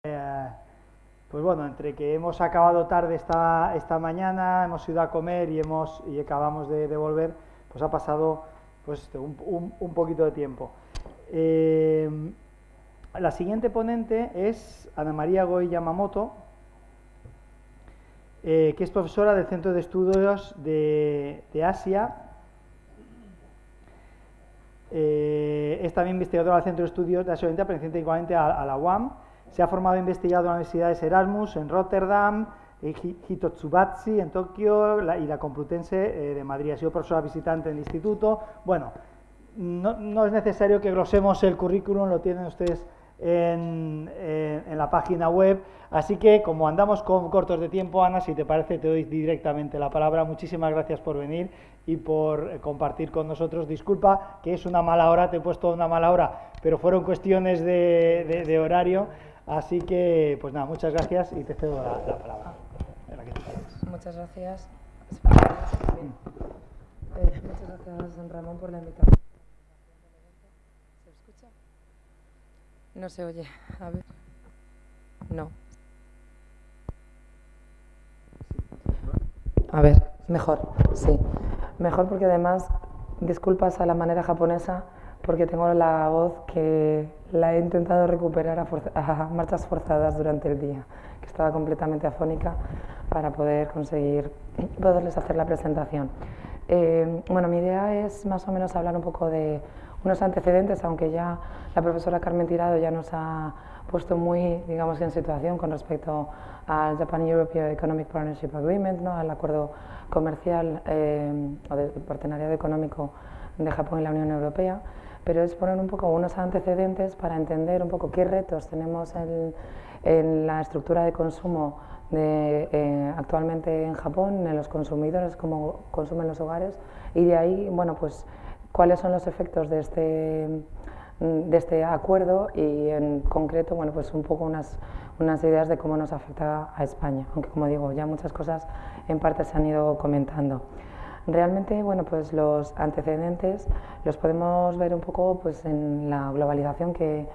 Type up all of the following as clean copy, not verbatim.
Pues bueno, entre que hemos acabado tarde esta mañana, hemos ido a comer y acabamos de volver, pues ha pasado pues un poquito de tiempo. La siguiente ponente es Ana María Goy Yamamoto, que es profesora del Centro de Estudios de Asia. Es también investigadora del Centro de Estudios de Asia Oriental, perteneciente igualmente a la UAM. Se ha formado investigador en las universidades Erasmus en Rotterdam, Hitotsubashi en Tokio y la Complutense de Madrid. Ha sido profesora visitante en el instituto. Bueno, no es necesario que glosemos el currículum, lo tienen ustedes en la página web. Así que, como andamos cortos de tiempo, Ana, si te parece, te doy directamente la palabra. Muchísimas gracias por venir y por compartir con nosotros. Disculpa que es una mala hora, te he puesto una mala hora, pero fueron cuestiones de horario. Así que, pues nada, muchas gracias y te cedo la palabra. La que tú quieras. Muchas gracias. Muchas gracias, don Ramón, por la invitación. ¿Se escucha? No se oye. A ver. No. A ver, mejor, sí. Mejor porque además, disculpas a la manera japonesa, porque tengo la voz que la he intentado recuperar a marchas forzadas durante el día, que estaba completamente afónica para poder poderles hacer la presentación. Bueno, mi idea es más o menos hablar un poco de unos antecedentes, aunque ya la profesora Carmen Tirado ya nos ha puesto muy, digamos, en situación con respecto al Japan-Europe Economic Partnership Agreement, ¿no? Al acuerdo comercial o del partenariado económico de Japón y la Unión Europea, pero es poner un poco unos antecedentes para entender un poco qué retos tenemos en la estructura de consumo actualmente en Japón, en los consumidores, cómo consumen los hogares, y de ahí, bueno, pues cuáles son los efectos de este acuerdo y en concreto, bueno, pues un poco unas ideas de cómo nos afecta a España, aunque como digo, ya muchas cosas en parte se han ido comentando. Realmente, bueno, pues los antecedentes los podemos ver un poco pues en la globalización que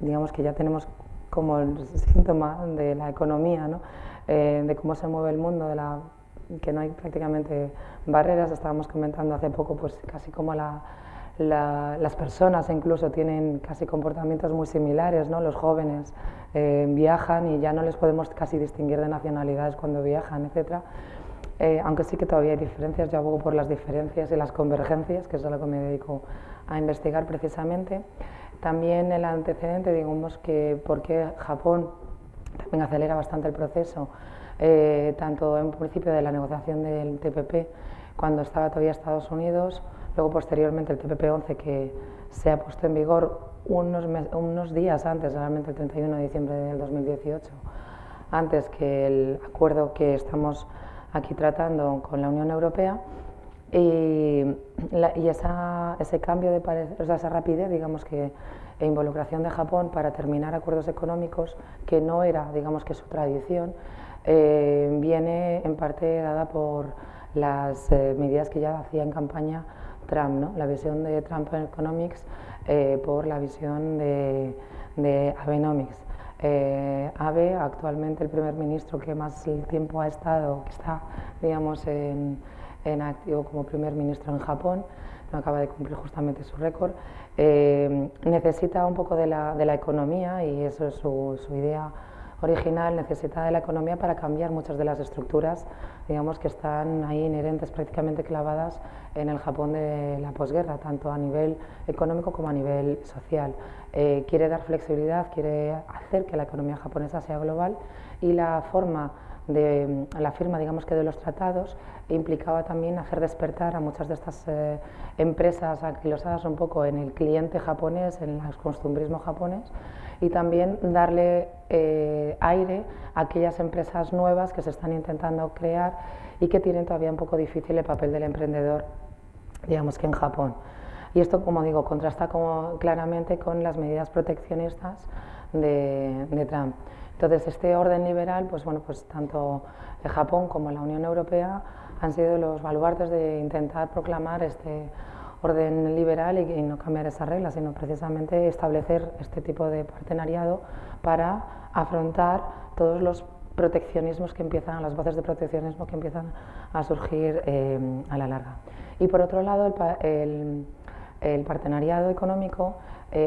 digamos que ya tenemos como el síntoma de la economía, ¿no? De cómo se mueve el mundo, que no hay prácticamente barreras. Estábamos comentando hace poco pues casi como las personas incluso tienen casi comportamientos muy similares, ¿no? Los jóvenes viajan y ya no les podemos casi distinguir de nacionalidades cuando viajan, etcétera. Aunque sí que todavía hay diferencias, yo abogo por las diferencias y las convergencias, que es a lo que me dedico a investigar precisamente. También el antecedente, digamos que por qué Japón también acelera bastante el proceso, tanto en principio de la negociación del TPP, cuando estaba todavía Estados Unidos, luego posteriormente el TPP-11, que se ha puesto en vigor unos días antes, realmente el 31 de diciembre del 2018, antes que el acuerdo que estamos aquí tratando con la Unión Europea, y ese cambio de parecer, o sea, esa rapidez, digamos que e involucración de Japón para terminar acuerdos económicos, que no era, digamos que su tradición, viene en parte dada por las medidas que ya hacía en campaña Trump, ¿no? La visión de Trump en Economics por la visión de Abenomics. Abe, actualmente el primer ministro que más tiempo ha estado, que está, digamos, en activo como primer ministro en Japón, no acaba de cumplir justamente su récord, necesita un poco de la economía, y eso es su idea original, necesita de la economía para cambiar muchas de las estructuras, digamos, que están ahí inherentes, prácticamente clavadas en el Japón de la posguerra, tanto a nivel económico como a nivel social. Quiere dar flexibilidad, quiere hacer que la economía japonesa sea global, y la firma, digamos que de los tratados implicaba también hacer despertar a muchas de estas empresas anquilosadas un poco en el cliente japonés, en el costumbrismo japonés, y también darle aire a aquellas empresas nuevas que se están intentando crear y que tienen todavía un poco difícil el papel del emprendedor, digamos que en Japón. Y esto, como digo, contrasta claramente con las medidas proteccionistas de Trump. Entonces, este orden liberal, pues bueno, pues tanto Japón como la Unión Europea han sido los baluartes de intentar proclamar este orden liberal y no cambiar esas reglas, sino precisamente establecer este tipo de partenariado para afrontar todos los proteccionismos que empiezan, las voces de proteccionismo que empiezan a surgir a la larga. Y por otro lado, el partenariado económico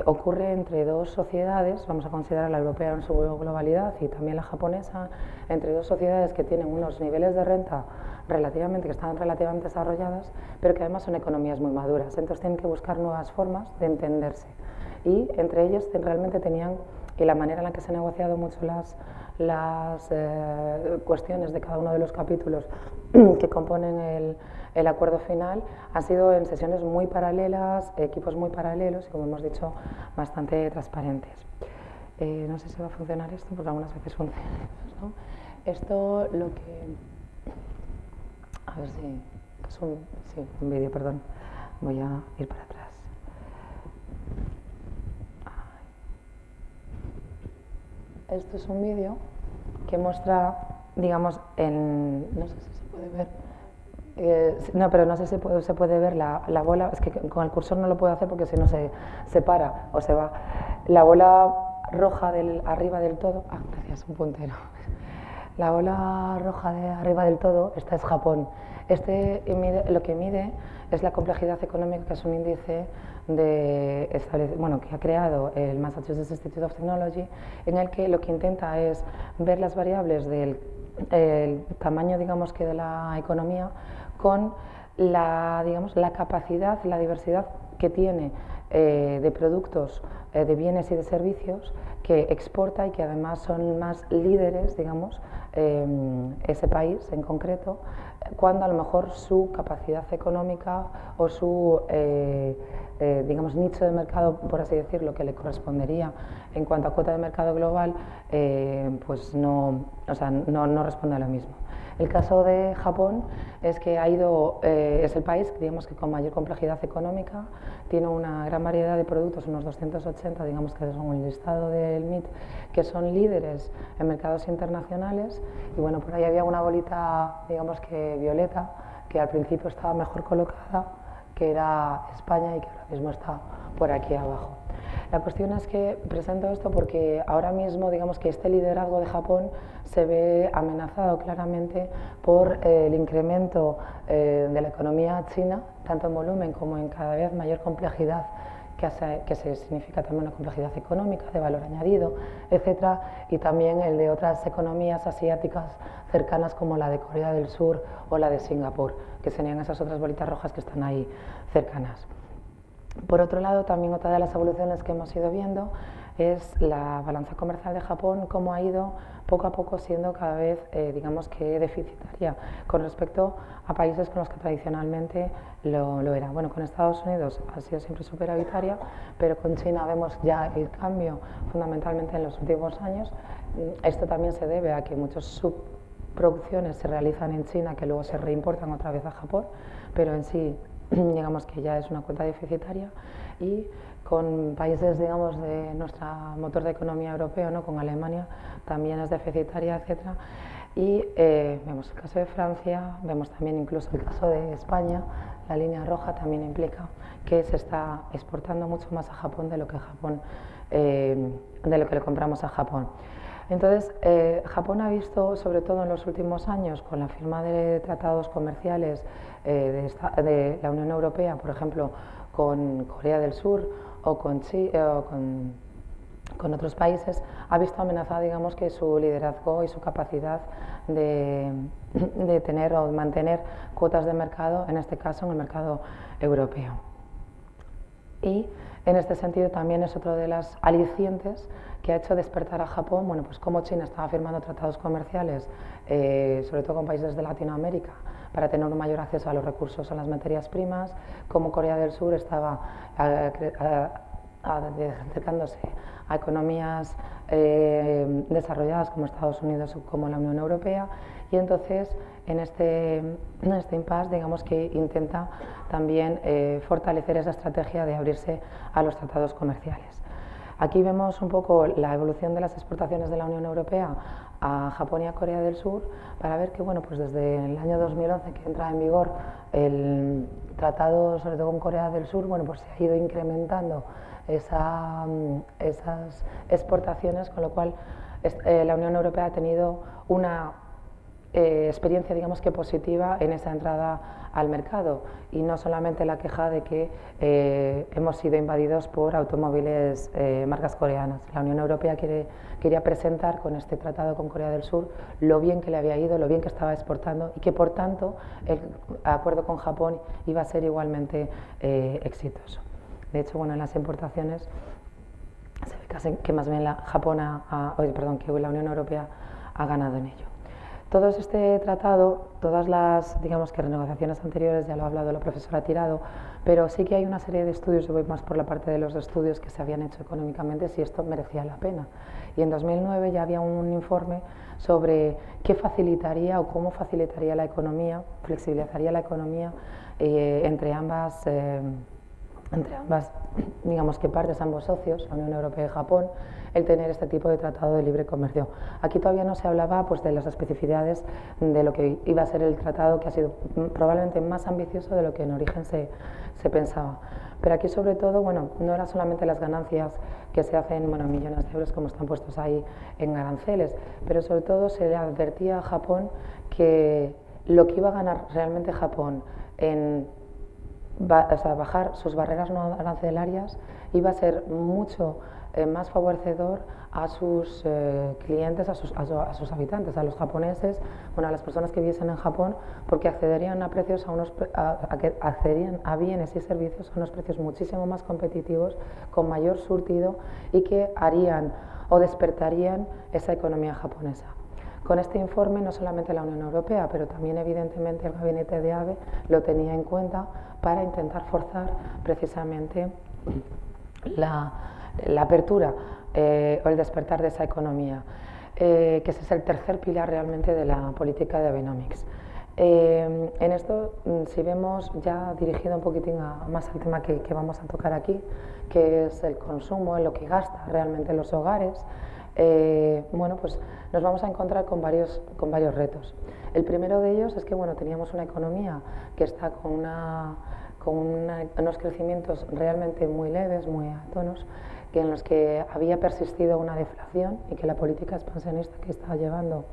ocurre entre dos sociedades, vamos a considerar la europea en su globalidad y también la japonesa, entre dos sociedades que tienen unos niveles de renta que están relativamente desarrolladas, pero que además son economías muy maduras, entonces tienen que buscar nuevas formas de entenderse. Y entre ellos realmente tenían, y la manera en la que se han negociado mucho las cuestiones de cada uno de los capítulos que componen el acuerdo final, ha sido en sesiones muy paralelas, equipos muy paralelos y, como hemos dicho, bastante transparentes. No sé si va a funcionar esto, porque algunas veces funciona, ¿no? Esto lo que... A ver si... Es un vídeo, perdón. Voy a ir para atrás. Esto es un vídeo que muestra, digamos, no sé si se puede ver, no, pero no sé si se puede ver la bola, es que con el cursor no lo puedo hacer porque si no se para o se va. La bola roja arriba del todo, gracias, un puntero. La bola roja de arriba del todo, esta es Japón. Lo que mide es la complejidad económica, que es un índice que ha creado el Massachusetts Institute of Technology, en el que lo que intenta es ver las variables del tamaño, digamos, que de la economía con la capacidad, la diversidad que tiene de productos, de bienes y de servicios que exporta y que además son más líderes, digamos, ese país en concreto, cuando a lo mejor su capacidad económica o su nicho de mercado, por así decirlo, que le correspondería en cuanto a cuota de mercado global, pues no responde a lo mismo. El caso de Japón es que es el país, digamos, que con mayor complejidad económica, tiene una gran variedad de productos, unos 280, digamos, que son el listado del MIT, que son líderes en mercados internacionales. Y bueno, por ahí había una bolita, digamos, que violeta, que al principio estaba mejor colocada, que era España, y que ahora mismo está por aquí abajo. La cuestión es que presento esto porque ahora mismo, digamos, que este liderazgo de Japón se ve amenazado claramente por el incremento de la economía china, tanto en volumen como en cada vez mayor complejidad, que se significa también una complejidad económica, de valor añadido, etcétera, y también el de otras economías asiáticas cercanas como la de Corea del Sur o la de Singapur, que serían esas otras bolitas rojas que están ahí cercanas. Por otro lado, también otra de las evoluciones que hemos ido viendo es la balanza comercial de Japón, cómo ha ido poco a poco siendo cada vez, digamos, que deficitaria con respecto a países con los que tradicionalmente lo era. Bueno, con Estados Unidos ha sido siempre superavitaria, pero con China vemos ya el cambio fundamentalmente en los últimos años. Esto también se debe a que muchas subproducciones se realizan en China que luego se reimportan otra vez a Japón, pero en sí, digamos que ya es una cuenta deficitaria, y con países, digamos, de nuestro motor de economía europeo, ¿no? Con Alemania también es deficitaria, etcétera. Y vemos el caso de Francia, vemos también incluso el caso de España. La línea roja también implica que se está exportando mucho más a Japón de lo que le compramos a Japón. Entonces, Japón ha visto, sobre todo en los últimos años, con la firma de tratados comerciales de la Unión Europea, por ejemplo, con Corea del Sur o con otros países, ha visto amenazada, digamos, que su liderazgo y su capacidad de tener o mantener cuotas de mercado, en este caso en el mercado europeo. Y en este sentido también es otro de las alicientes que ha hecho despertar a Japón, bueno, pues como China estaba firmando tratados comerciales, sobre todo con países de Latinoamérica, para tener un mayor acceso a los recursos, a las materias primas, como Corea del Sur estaba acercándose a economías desarrolladas como Estados Unidos o como la Unión Europea, y entonces en este impasse, digamos, que intenta también fortalecer esa estrategia de abrirse a los tratados comerciales. Aquí vemos un poco la evolución de las exportaciones de la Unión Europea a Japón y a Corea del Sur para ver que, bueno, pues desde el año 2011 que entra en vigor el tratado, sobre todo con Corea del Sur, bueno, pues se ha ido incrementando esas exportaciones, con lo cual la Unión Europea ha tenido una experiencia, digamos que positiva en esa entrada al mercado, y no solamente la queja de que hemos sido invadidos por automóviles marcas coreanas. La Unión Europea quería presentar con este tratado con Corea del Sur lo bien que le había ido, lo bien que estaba exportando, y que por tanto el acuerdo con Japón iba a ser igualmente exitoso. De hecho, bueno, en las importaciones se ve que más bien que la Unión Europea ha ganado en ello. Todo este tratado, todas las, digamos, que renegociaciones anteriores, ya lo ha hablado la profesora Tirado, pero sí que hay una serie de estudios, yo voy más por la parte de los estudios que se habían hecho económicamente, si esto merecía la pena. Y en 2009 ya había un informe sobre qué facilitaría o cómo facilitaría la economía, flexibilizaría la economía entre ambas, digamos que partes, ambos socios, la Unión Europea y Japón, el tener este tipo de tratado de libre comercio. Aquí todavía no se hablaba, pues, de las especificidades de lo que iba a ser el tratado, que ha sido probablemente más ambicioso de lo que en origen se pensaba. Pero aquí, sobre todo, bueno, no eran solamente las ganancias que se hacen, bueno, millones de euros como están puestos ahí en aranceles, pero sobre todo se le advertía a Japón que lo que iba a ganar realmente Japón en bajar sus barreras no arancelarias iba a ser mucho más favorecedor a sus clientes, a sus habitantes, a los japoneses, bueno, a las personas que viviesen en Japón, porque accederían a precios accederían a bienes y servicios a unos precios muchísimo más competitivos, con mayor surtido, y que harían o despertarían esa economía japonesa. Con este informe no solamente la Unión Europea, pero también evidentemente el gabinete de Abe lo tenía en cuenta para intentar forzar precisamente la apertura o el despertar de esa economía, que ese es el tercer pilar realmente de la política de Abenomics. En esto, si vemos ya dirigido un poquitín más al tema que vamos a tocar aquí, que es el consumo, en lo que gasta realmente los hogares, bueno, pues nos vamos a encontrar con varios retos. El primero de ellos es que, bueno, teníamos una economía que está con unos crecimientos realmente muy leves, muy atonos, en los que había persistido una deflación, y que la política expansionista que estaba llevando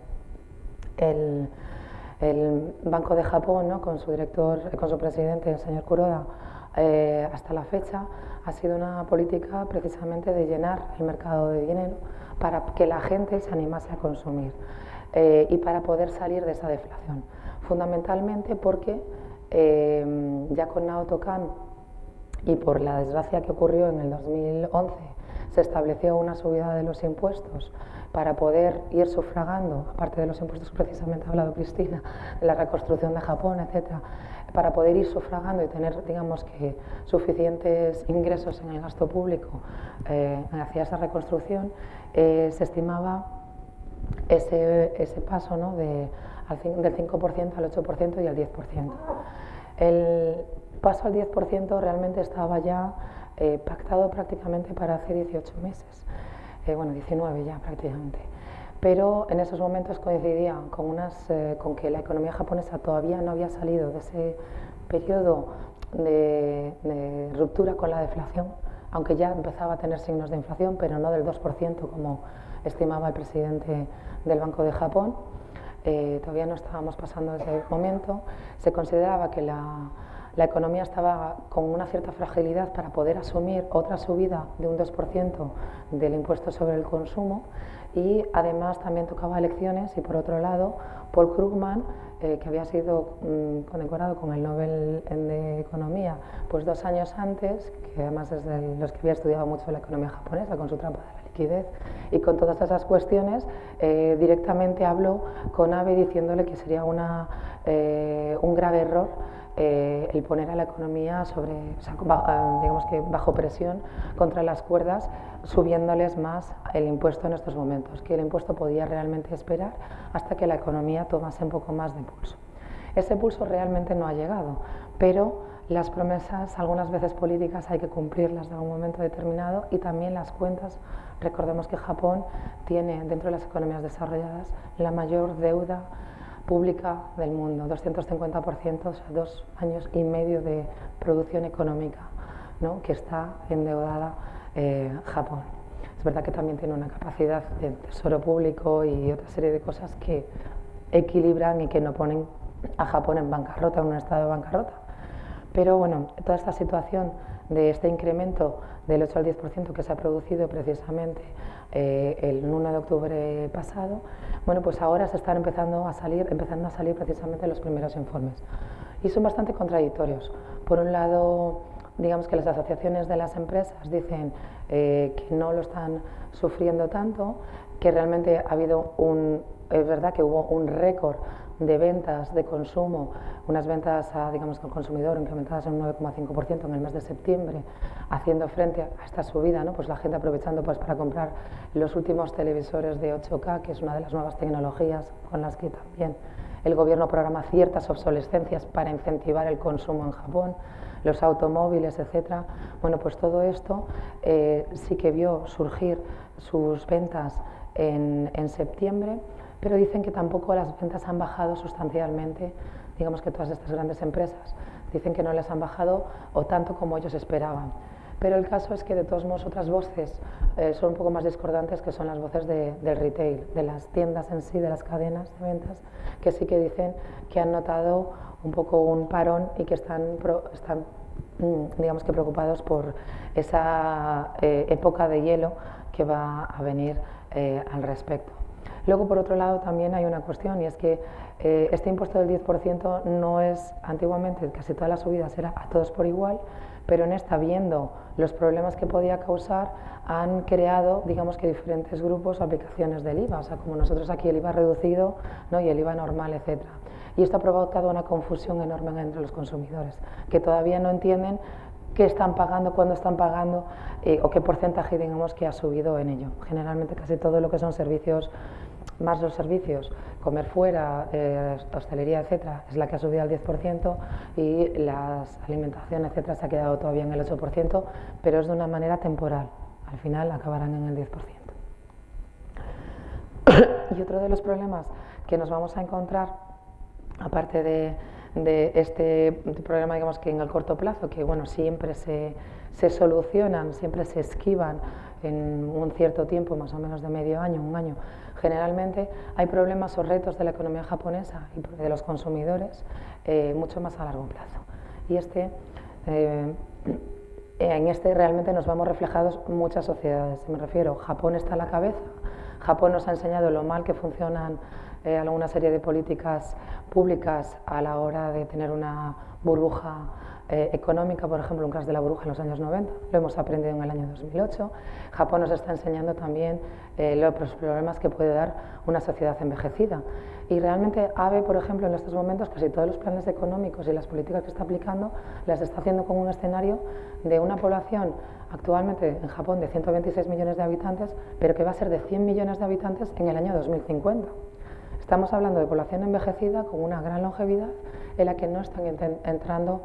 el Banco de Japón, ¿no?, con su director, con su presidente, el señor Kuroda, hasta la fecha, ha sido una política precisamente de llenar el mercado de dinero para que la gente se animase a consumir y para poder salir de esa deflación. Fundamentalmente porque ya con Naoto Kan, y por la desgracia que ocurrió en el 2011, se estableció una subida de los impuestos para poder ir sufragando, aparte de los impuestos que precisamente ha hablado Cristina, de la reconstrucción de Japón, etcétera, para poder ir sufragando y tener, digamos, que suficientes ingresos en el gasto público hacia esa reconstrucción, se estimaba ese paso, ¿no?, del 5% al 8% y al 10%. El paso al 10% realmente estaba ya pactado prácticamente para hace 18 meses, bueno, 19 ya prácticamente. Pero en esos momentos coincidía con que la economía japonesa todavía no había salido de ese periodo de ruptura con la deflación, aunque ya empezaba a tener signos de inflación, pero no del 2% como estimaba el presidente del Banco de Japón. Todavía no estábamos pasando ese momento. Se consideraba que la economía estaba con una cierta fragilidad para poder asumir otra subida de un 2% del impuesto sobre el consumo, y además también tocaba elecciones, y por otro lado Paul Krugman, que había sido condecorado con el Nobel de Economía pues 2 años antes, que además es de los que había estudiado mucho la economía japonesa con su trampa de la liquidez y con todas esas cuestiones, directamente habló con Abe diciéndole que sería un grave error el poner a la economía digamos que bajo presión contra las cuerdas, subiéndoles más el impuesto en estos momentos, que el impuesto podía realmente esperar hasta que la economía tomase un poco más de pulso. Ese pulso realmente no ha llegado, pero Las promesas, algunas veces políticas, hay que cumplirlas de algún momento determinado, y también las cuentas. Recordemos que Japón tiene, dentro de las economías desarrolladas, la mayor deuda pública del mundo, 250%, o sea, 2 años y medio de producción económica, ¿no?, que está endeudada Japón. Es verdad que también tiene una capacidad de tesoro público y otra serie de cosas que equilibran y que no ponen a Japón en bancarrota, en un estado de bancarrota. Pero bueno, toda esta situación de este incremento del 8 al 10% que se ha producido precisamente el 1 de octubre pasado, bueno, pues ahora se están empezando a salir precisamente los primeros informes. Y son bastante contradictorios. Por un lado, digamos que las asociaciones de las empresas dicen que no lo están sufriendo tanto, que realmente ha habido es verdad que hubo un récord de ventas de consumo, unas ventas digamos, al consumidor incrementadas en un 9,5% en el mes de septiembre, haciendo frente a esta subida, ¿no? Pues la gente aprovechando pues, para comprar los últimos televisores de 8K, que es una de las nuevas tecnologías con las que también el gobierno programa ciertas obsolescencias para incentivar el consumo en Japón, los automóviles, etcétera. Bueno, pues todo esto sí que vio surgir sus ventas en septiembre, pero dicen que tampoco las ventas han bajado sustancialmente. Digamos que todas estas grandes empresas dicen que no les han bajado o tanto como ellos esperaban. Pero el caso es que de todos modos otras voces son un poco más discordantes, que son las voces del retail, de las tiendas en sí, de las cadenas de ventas, que sí que dicen que han notado un poco un parón y que están digamos que preocupados por esa época de hielo que va a venir al respecto. Luego, por otro lado, también hay una cuestión, y es que este impuesto del 10% no es, antiguamente casi todas las subidas era a todos por igual, pero en esta, viendo los problemas que podía causar, han creado, digamos que diferentes grupos o aplicaciones del IVA, o sea, como nosotros aquí el IVA reducido, ¿no?, y el IVA normal, etcétera. Y esto ha provocado una confusión enorme entre los consumidores, que todavía no entienden qué están pagando, cuándo están pagando o qué porcentaje, digamos, que ha subido en ello. Generalmente casi todo lo que son servicios, más los servicios, comer fuera, hostelería, etcétera, es la que ha subido al 10%, y la alimentación, etcétera, se ha quedado todavía en el 8%, pero es de una manera temporal. Al final acabarán en el 10%. Y otro de los problemas que nos vamos a encontrar, aparte de este problema, digamos que en el corto plazo, que bueno, siempre se solucionan, siempre se esquivan en un cierto tiempo, más o menos de medio año, un año, generalmente hay problemas o retos de la economía japonesa y de los consumidores mucho más a largo plazo. Y en este realmente nos vamos reflejados muchas sociedades. Me refiero, Japón está a la cabeza. Japón nos ha enseñado lo mal que funcionan alguna serie de políticas públicas a la hora de tener una burbuja económica, por ejemplo, un crash de la burbuja en los años 90, lo hemos aprendido en el año 2008. Japón nos está enseñando también los problemas que puede dar una sociedad envejecida. Y realmente ABE, por ejemplo, en estos momentos casi todos los planes económicos y las políticas que está aplicando las está haciendo con un escenario de una población actualmente en Japón de 126 millones de habitantes, pero que va a ser de 100 millones de habitantes en el año 2050. Estamos hablando de población envejecida con una gran longevidad en la que no están entrando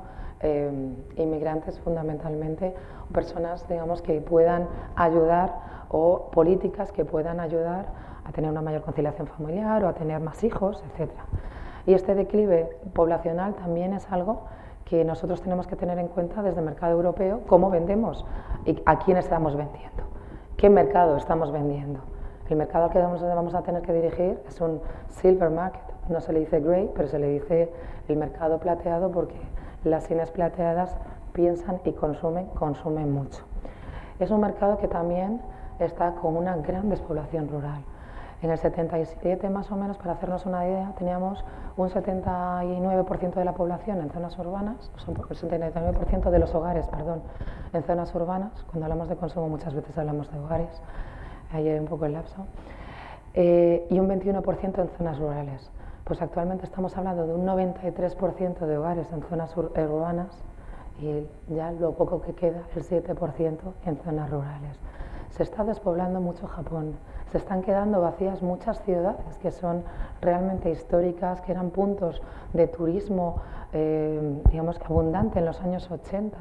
inmigrantes fundamentalmente, o personas, digamos, que puedan ayudar, o políticas que puedan ayudar a tener una mayor conciliación familiar o a tener más hijos, etc. Y este declive poblacional también es algo que nosotros tenemos que tener en cuenta desde el mercado europeo, cómo vendemos y a quién estamos vendiendo, qué mercado estamos vendiendo. El mercado al que vamos a tener que dirigir es un silver market, no se le dice grey, pero se le dice el mercado plateado, porque las sienes plateadas piensan y consumen mucho. Es un mercado que también está con una gran despoblación rural. En el 77, más o menos, para hacernos una idea, teníamos un 79% de la población en zonas urbanas, el 79% de los hogares, perdón, en zonas urbanas. Cuando hablamos de consumo muchas veces hablamos de hogares, ahí hay un poco el lapso, y un 21% en zonas rurales. Pues actualmente estamos hablando de un 93% de hogares en zonas urbanas y ya lo poco que queda, el 7% en zonas rurales. Se está despoblando mucho Japón, se están quedando vacías muchas ciudades que son realmente históricas, que eran puntos de turismo, digamos que abundante en los años 80,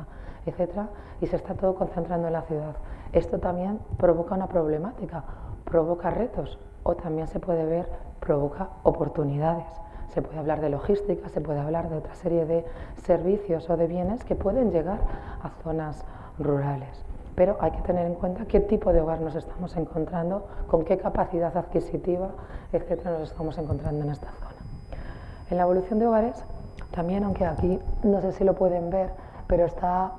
etcétera, y se está todo concentrando en la ciudad. Esto también provoca una problemática, provoca retos, o también se puede ver, provoca oportunidades. Se puede hablar de logística, se puede hablar de otra serie de servicios o de bienes que pueden llegar a zonas rurales. Pero hay que tener en cuenta qué tipo de hogar nos estamos encontrando, con qué capacidad adquisitiva, etcétera, nos estamos encontrando en esta zona. En la evolución de hogares, también, aunque aquí no sé si lo pueden ver, pero está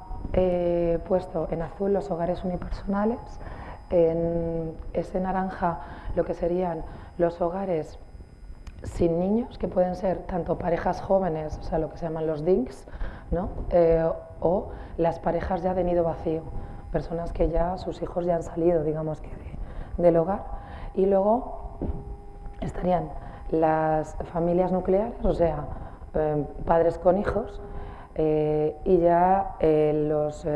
puesto en azul los hogares unipersonales, en ese naranja lo que serían los hogares sin niños, que pueden ser tanto parejas jóvenes, o sea, lo que se llaman los dinks, ¿no? O las parejas ya de nido vacío, personas que ya sus hijos ya han salido, digamos que del hogar. Y luego estarían las familias nucleares, o sea, padres con hijos, y ya los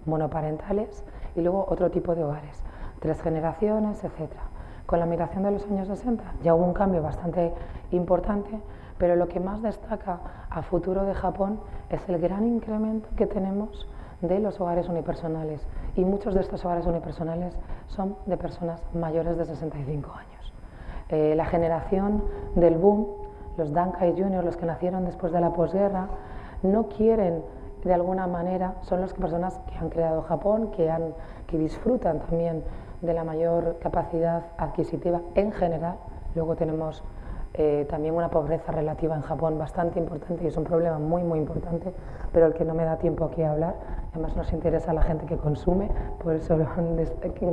monoparentales, y luego otro tipo de hogares, 3 generaciones, etcétera. Con la migración de los años 60 ya hubo un cambio bastante importante, pero lo que más destaca a futuro de Japón es el gran incremento que tenemos de los hogares unipersonales, y muchos de estos hogares unipersonales son de personas mayores de 65 años. La generación del boom, los Dankai Junior, los que nacieron después de la posguerra, no quieren, de alguna manera, son las personas que han creado Japón, que disfrutan también de la mayor capacidad adquisitiva en general. Luego tenemos también una pobreza relativa en Japón bastante importante, y es un problema muy muy importante, pero el que no me da tiempo aquí a hablar. Además nos interesa a la gente que consume, por eso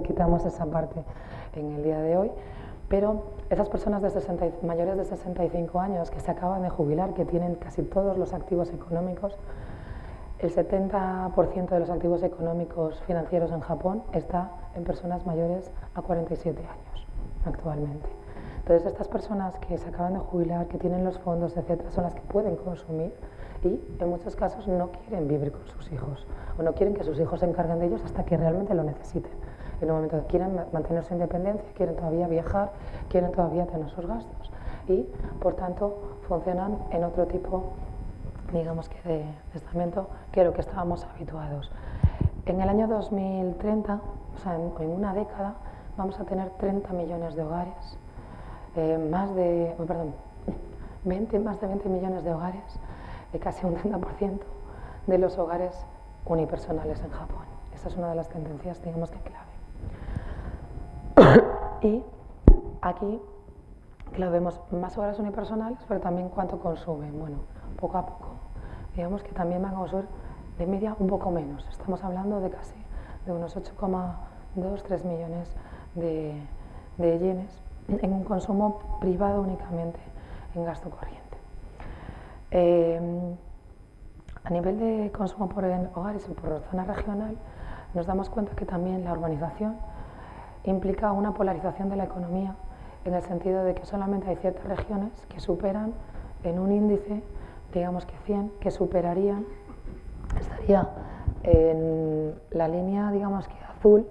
quitamos esa parte en el día de hoy. Pero esas personas mayores de 65 años que se acaban de jubilar, que tienen casi todos los activos económicos, el 70% de los activos económicos financieros en Japón está en personas mayores a 47 años actualmente. Entonces, estas personas que se acaban de jubilar, que tienen los fondos, etcétera, son las que pueden consumir, y en muchos casos no quieren vivir con sus hijos, o no quieren que sus hijos se encarguen de ellos hasta que realmente lo necesiten. En un momento que quieren mantener su independencia, quieren todavía viajar, quieren todavía tener sus gastos, y por tanto funcionan en otro tipo, digamos que de estamento, que lo que estábamos habituados. En el año 2030, o sea, en una década, vamos a tener 30 millones de hogares, más de 20 millones de hogares, casi un 30% de los hogares unipersonales en Japón. Esa es una de las tendencias, digamos que clave. Y aquí, claro, vemos más hogares unipersonales, pero también cuánto consumen. Bueno, poco a poco. Digamos que también van a consumir de media un poco menos. Estamos hablando de casi de unos 8,2-3 millones de yenes en un consumo privado únicamente, en gasto corriente. A nivel de consumo por hogares y por zona regional, nos damos cuenta que también la urbanización implica una polarización de la economía, en el sentido de que solamente hay ciertas regiones que superan en un índice, digamos que 100, que superarían, estaría en la línea, digamos que azul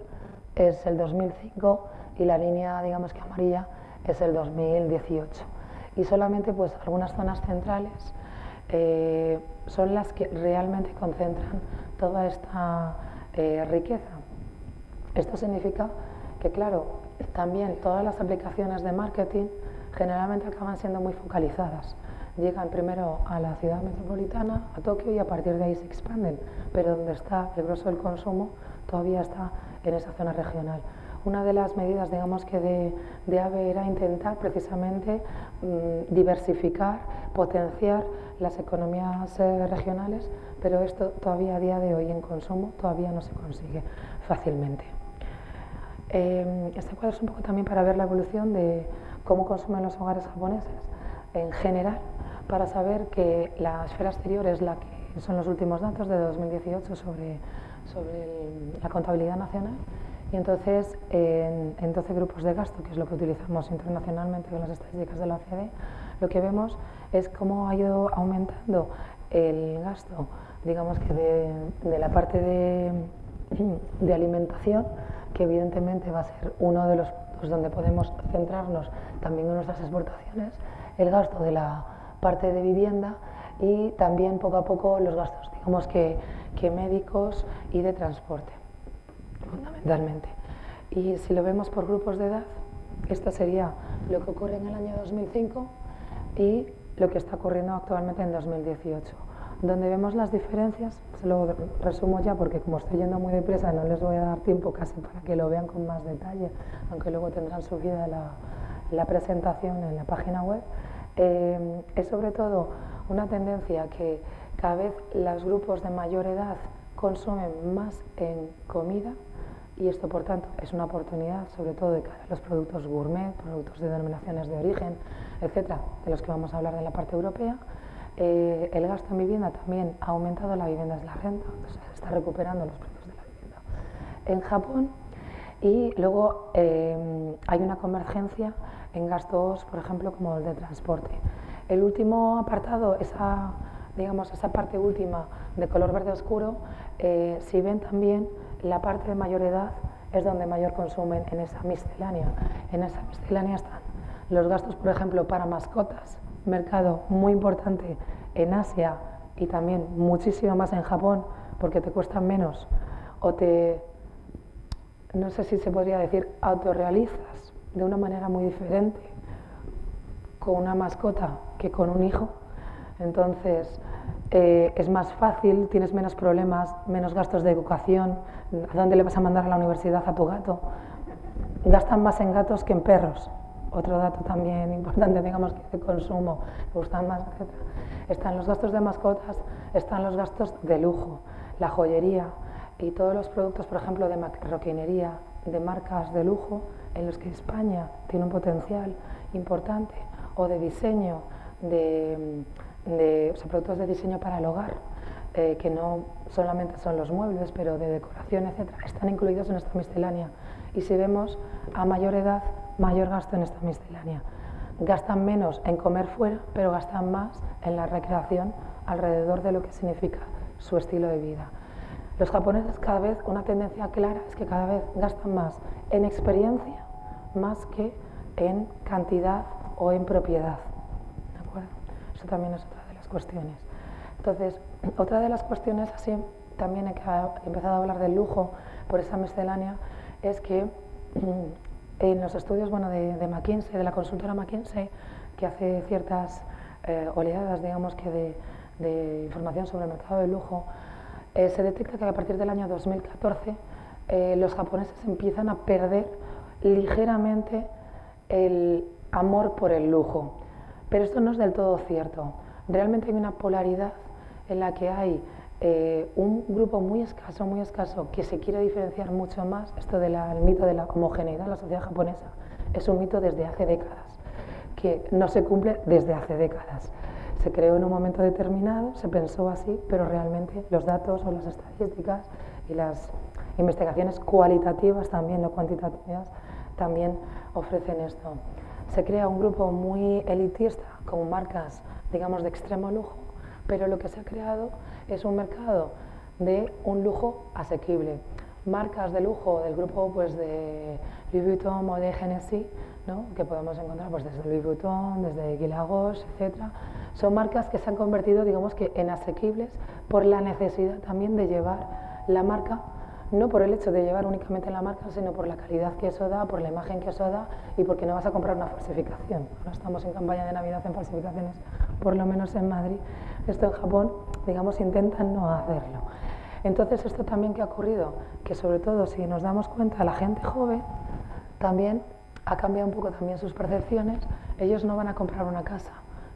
es el 2005, y la línea, digamos que amarilla, es el 2018. Y solamente pues algunas zonas centrales son las que realmente concentran toda esta riqueza. Esto significa que, claro, también todas las aplicaciones de marketing generalmente acaban siendo muy focalizadas. Llegan primero a la ciudad metropolitana, a Tokio, y a partir de ahí se expanden, pero donde está el grosso del consumo todavía está en esa zona regional. Una de las medidas, digamos que de AVE, era intentar precisamente diversificar, potenciar las economías regionales, pero esto todavía a día de hoy en consumo todavía no se consigue fácilmente. Este cuadro es un poco también para ver la evolución de cómo consumen los hogares japoneses en general, para saber que la esfera exterior es la que son los últimos datos de 2018 sobre la contabilidad nacional. Y entonces, en 12 grupos de gasto, que es lo que utilizamos internacionalmente con las estadísticas de la OCDE, lo que vemos es cómo ha ido aumentando el gasto, digamos que de la parte de alimentación, que evidentemente va a ser uno de los puntos puntos donde podemos centrarnos también en nuestras exportaciones, el gasto de la parte de vivienda y también poco a poco los gastos, digamos que médicos y de transporte, fundamentalmente. Y si lo vemos por grupos de edad, esto sería lo que ocurre en el año 2005 y lo que está ocurriendo actualmente en 2018. Donde vemos las diferencias, se lo resumo ya porque como estoy yendo muy deprisa no les voy a dar tiempo casi para que lo vean con más detalle, aunque luego tendrán subida la presentación en la página web. Es sobre todo una tendencia que cada vez los grupos de mayor edad consumen más en comida y esto por tanto es una oportunidad sobre todo de cara a los productos gourmet, productos de denominaciones de origen, etcétera, de los que vamos a hablar en la parte europea. El gasto en vivienda también ha aumentado, la vivienda es la renta, o sea, se está recuperando los precios de la vivienda en Japón y luego hay una convergencia en gastos, por ejemplo, como el de transporte. El último apartado, esa parte última de color verde oscuro, si ven también la parte de mayor edad es donde mayor consumen en esa miscelánea. En esa miscelánea están los gastos, por ejemplo, para mascotas, mercado muy importante en Asia y también muchísimo más en Japón porque te cuestan menos o no sé si se podría decir, autorrealizas de una manera muy diferente con una mascota que con un hijo. Entonces es más fácil, tienes menos problemas, menos gastos de educación. ¿A dónde le vas a mandar a la universidad a tu gato? Gastan más en gatos que en perros. Otro dato también importante, digamos, que de consumo, que gustan más, etc. Están los gastos de mascotas, están los gastos de lujo, la joyería y todos los productos, por ejemplo, de marroquinería, de marcas de lujo, en los que España tiene un potencial importante, o de diseño, o sea, productos de diseño para el hogar, que no solamente son los muebles, pero de decoración, etc., están incluidos en esta miscelánea. Y si vemos a mayor edad, mayor gasto en esta miscelánea. Gastan menos en comer fuera, pero gastan más en la recreación alrededor de lo que significa su estilo de vida. Los japoneses cada vez, una tendencia clara es que cada vez gastan más en experiencia más que en cantidad o en propiedad. ¿De acuerdo? Eso también es otra de las cuestiones. Entonces, otra de las cuestiones, así también he empezado a hablar del lujo por esa miscelánea, es que en los estudios de McKinsey, de la consultora McKinsey, que hace ciertas oleadas, digamos que de información sobre el mercado del lujo, se detecta que a partir del año 2014 los japoneses empiezan a perder ligeramente el amor por el lujo. Pero esto no es del todo cierto. Realmente hay una polaridad en la que hay un grupo muy escaso, que se quiere diferenciar mucho más. Esto del mito de la homogeneidad en la sociedad japonesa es un mito desde hace décadas, que no se cumple desde hace décadas. Se creó en un momento determinado, se pensó así, pero realmente los datos o las estadísticas y las investigaciones cualitativas también, no cuantitativas, también ofrecen esto. Se crea un grupo muy elitista con marcas, digamos, de extremo lujo, pero lo que se ha creado es un mercado de un lujo asequible. Marcas de lujo del grupo de Louis Vuitton o de Hennessy, ¿no?, que podemos encontrar desde Louis Vuitton, desde Guy Lagos, etc. Son marcas que se han convertido, digamos, que en asequibles por la necesidad también de llevar la marca, no por el hecho de llevar únicamente la marca, sino por la calidad que eso da, por la imagen que eso da y porque no vas a comprar una falsificación. Ahora estamos en campaña de Navidad en falsificaciones, por lo menos en Madrid. Esto en Japón, digamos, intentan no hacerlo. Entonces, esto también que ha ocurrido, que sobre todo si nos damos cuenta, la gente joven también ha cambiado un poco también sus percepciones. Ellos no van a comprar una casa,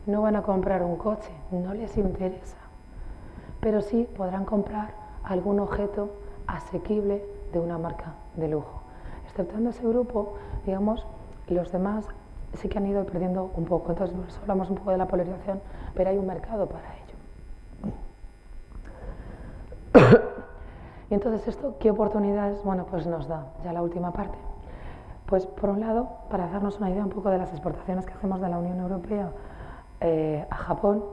no van a comprar un coche, no les interesa, pero sí podrán comprar algún objeto asequible de una marca de lujo. Exceptuando ese grupo, digamos, los demás sí que han ido perdiendo un poco. Entonces, por eso hablamos un poco de la polarización, pero hay un mercado para ello. Y entonces, ¿esto qué oportunidades? Bueno, pues nos da ya la última parte. Pues por un lado, para darnos una idea un poco de las exportaciones que hacemos de la Unión Europea a Japón,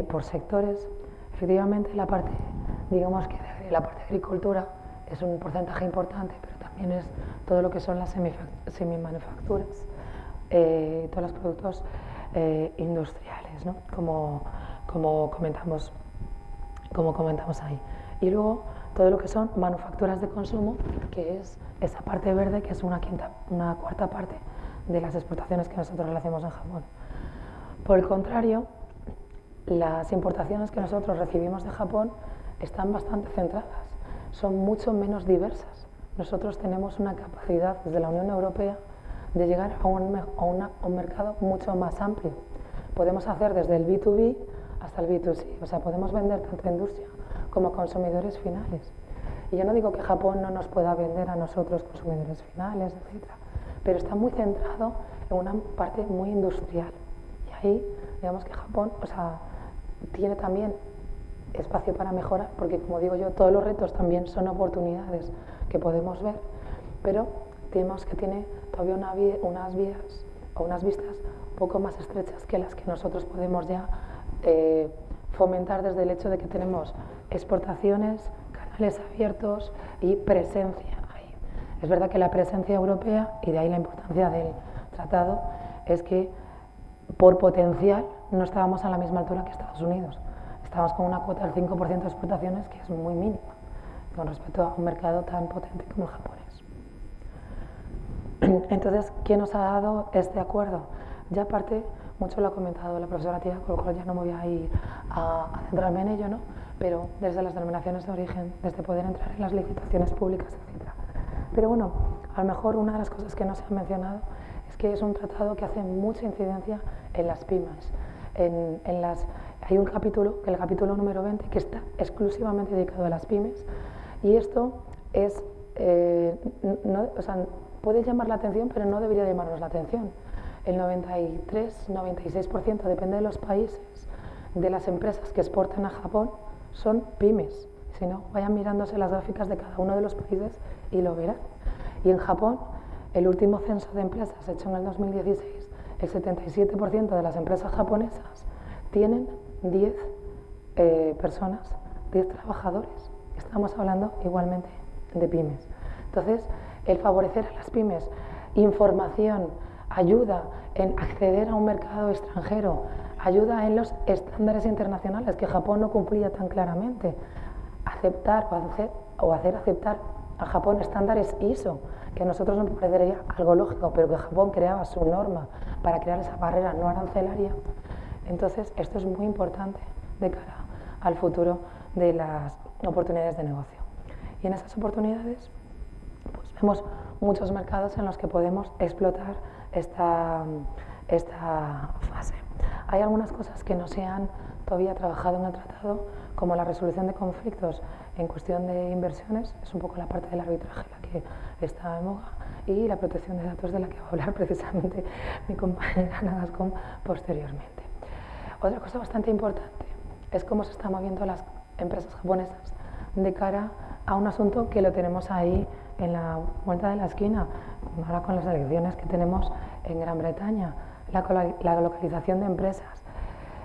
por sectores, efectivamente la parte, digamos que la parte de agricultura es un porcentaje importante, pero también también es todo lo que son las semimanufacturas, todos los productos industriales, ¿no? como comentamos ahí. Y luego todo lo que son manufacturas de consumo, que es esa parte verde, que es una cuarta parte de las exportaciones que nosotros realizamos en Japón. Por el contrario, las importaciones que nosotros recibimos de Japón están bastante centradas, son mucho menos diversas. Nosotros tenemos una capacidad desde la Unión Europea de llegar a un mercado mucho más amplio. Podemos hacer desde el B2B hasta el B2C, o sea, podemos vender tanto a industria como a consumidores finales. Y yo no digo que Japón no nos pueda vender a nosotros consumidores finales, etc., pero está muy centrado en una parte muy industrial. Y ahí, digamos que Japón, o sea, tiene también espacio para mejorar, porque como digo yo, todos los retos también son oportunidades que podemos ver, pero tenemos que tiene todavía unas vías o unas vistas un poco más estrechas que las que nosotros podemos ya fomentar desde el hecho de que tenemos exportaciones, canales abiertos y presencia ahí. Es verdad que la presencia europea, y de ahí la importancia del tratado, es que por potencial no estábamos a la misma altura que Estados Unidos. Estábamos con una cuota del 5% de exportaciones que es muy mínima con respecto a un mercado tan potente como el japonés. Entonces, ¿qué nos ha dado este acuerdo? Ya aparte, mucho lo ha comentado la profesora Tía, con lo cual ya no me voy a ir a centrarme en ello, ¿no? Pero desde las denominaciones de origen, desde poder entrar en las licitaciones públicas, etc. Pero bueno, a lo mejor una de las cosas que no se ha mencionado es que es un tratado que hace mucha incidencia en las pymes. Hay un capítulo, el capítulo número 20, que está exclusivamente dedicado a las pymes, y esto es, puede llamar la atención, pero no debería llamarnos la atención. El 93-96%, depende de los países, de las empresas que exportan a Japón son pymes. Si no, vayan mirándose las gráficas de cada uno de los países y lo verán. Y en Japón, el último censo de empresas hecho en el 2016, el 77% de las empresas japonesas tienen 10 personas, 10 trabajadores. Estamos hablando igualmente de pymes. Entonces, el favorecer a las pymes, información, ayuda en acceder a un mercado extranjero, ayuda en los estándares internacionales que Japón no cumplía tan claramente, aceptar o hacer aceptar a Japón estándares ISO, que a nosotros nos parecería algo lógico, pero que Japón creaba su norma para crear esa barrera no arancelaria. Entonces, esto es muy importante de cara al futuro de las oportunidades de negocio. Y en esas oportunidades, pues vemos muchos mercados en los que podemos explotar esta fase. Hay algunas cosas que no se han todavía trabajado en el tratado, como la resolución de conflictos en cuestión de inversiones, es un poco la parte del arbitraje la que está en boga, y la protección de datos, de la que va a hablar precisamente mi compañera Nagascom posteriormente. Otra cosa bastante importante es cómo se están moviendo las empresas japonesas de cara a un asunto que lo tenemos ahí en la vuelta de la esquina, ahora con las elecciones que tenemos en Gran Bretaña, la localización de empresas.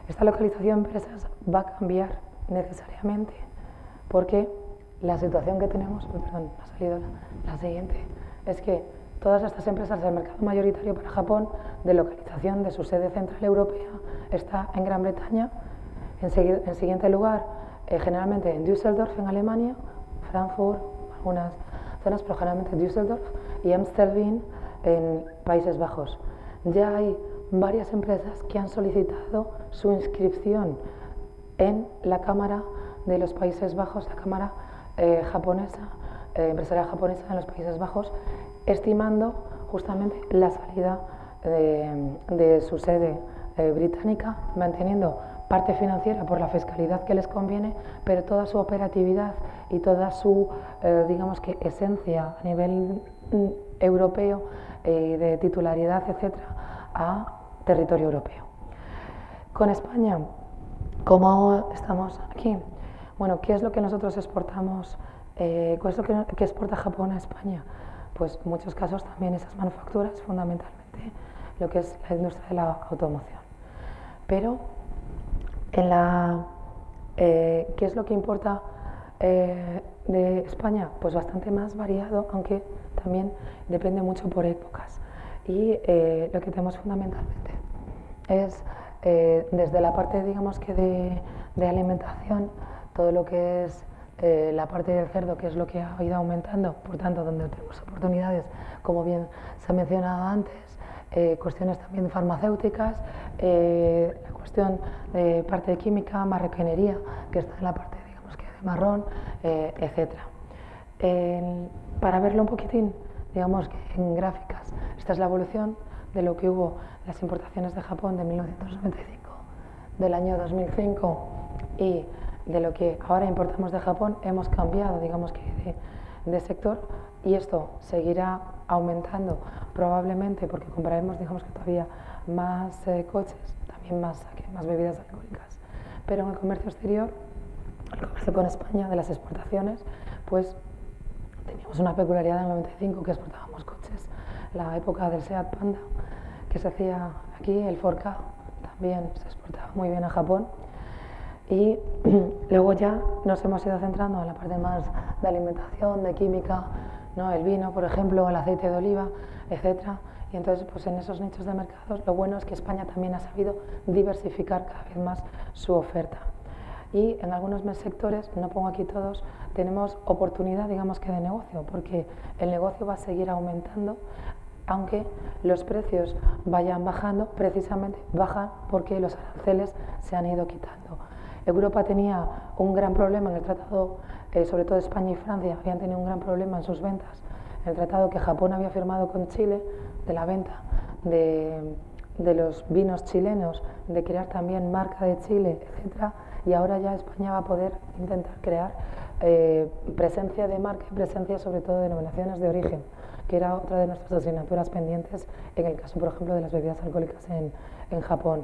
Esta localización de empresas va a cambiar necesariamente porque la situación que tenemos, perdón, ha salido la siguiente, es que todas estas empresas del mercado mayoritario para Japón, de localización de su sede central europea, está en Gran Bretaña, en siguiente lugar, generalmente en Düsseldorf, en Alemania, Frankfurt, algunas zonas, pero generalmente Düsseldorf, y Amsterdam, en Países Bajos. Ya hay varias empresas que han solicitado su inscripción en la Cámara de los Países Bajos, la Cámara empresarial japonesa en los Países Bajos, estimando justamente la salida de su sede británica, manteniendo parte financiera por la fiscalidad que les conviene, pero toda su operatividad y toda su, digamos que, esencia a nivel europeo, de titularidad, etcétera, a territorio europeo. Con España, ¿cómo estamos aquí? Bueno, ¿qué es lo que nosotros exportamos? ¿Qué es lo que exporta Japón a España? Pues en muchos casos también esas manufacturas, fundamentalmente lo que es la industria de la automoción. Pero ¿qué es lo que importa De España, pues bastante más variado, aunque también depende mucho por épocas. Y lo que tenemos fundamentalmente es desde la parte, digamos que de alimentación, todo lo que es la parte del cerdo, que es lo que ha ido aumentando, por tanto, donde tenemos oportunidades, como bien se ha mencionado antes, cuestiones también farmacéuticas, la cuestión de parte de química, marroquinería, que está en la parte, digamos que de marrón, etcétera. Para verlo un poquitín, digamos que en gráficas, esta es la evolución de lo que hubo las importaciones de Japón de 1995, del año 2005 y de lo que ahora importamos de Japón. Hemos cambiado, digamos que de sector, y esto seguirá aumentando probablemente porque compraremos, digamos que todavía más coches, también más bebidas alcohólicas, pero en el comercio exterior, el comercio con España de las exportaciones, pues teníamos una peculiaridad en el 95, que exportábamos coches, la época del Seat Panda, que se hacía aquí, el Ford Ka también se exportaba muy bien a Japón. Y luego ya nos hemos ido centrando en la parte más de alimentación, de química, ¿no? El vino, por ejemplo, el aceite de oliva, etcétera. Y entonces, pues en esos nichos de mercados, lo bueno es que España también ha sabido diversificar cada vez más su oferta. Y en algunos sectores, no pongo aquí todos, tenemos oportunidad, digamos que de negocio, porque el negocio va a seguir aumentando, aunque los precios vayan bajando, precisamente bajan porque los aranceles se han ido quitando. Europa tenía un gran problema en el tratado, sobre todo España y Francia habían tenido un gran problema en sus ventas, en el tratado que Japón había firmado con Chile, de la venta de los vinos chilenos, de crear también marca de Chile, etcétera, y ahora ya España va a poder intentar crear presencia de marca y presencia sobre todo de denominaciones de origen, que era otra de nuestras asignaturas pendientes en el caso, por ejemplo, de las bebidas alcohólicas en Japón.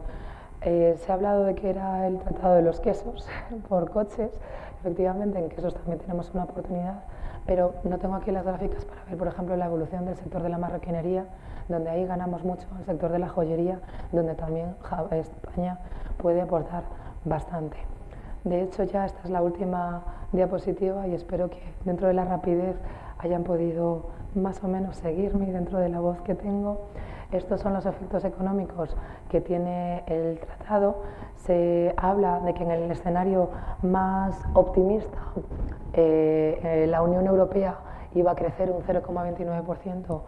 Se ha hablado de que era el tratado de los quesos por coches. Efectivamente, en quesos también tenemos una oportunidad, pero no tengo aquí las gráficas para ver, por ejemplo, la evolución del sector de la marroquinería, donde ahí ganamos mucho, el sector de la joyería, donde también España puede aportar bastante. De hecho, ya esta es la última diapositiva y espero que dentro de la rapidez hayan podido más o menos seguirme dentro de la voz que tengo. Estos son los efectos económicos que tiene el tratado. Se habla de que en el escenario más optimista la Unión Europea iba a crecer un 0,29%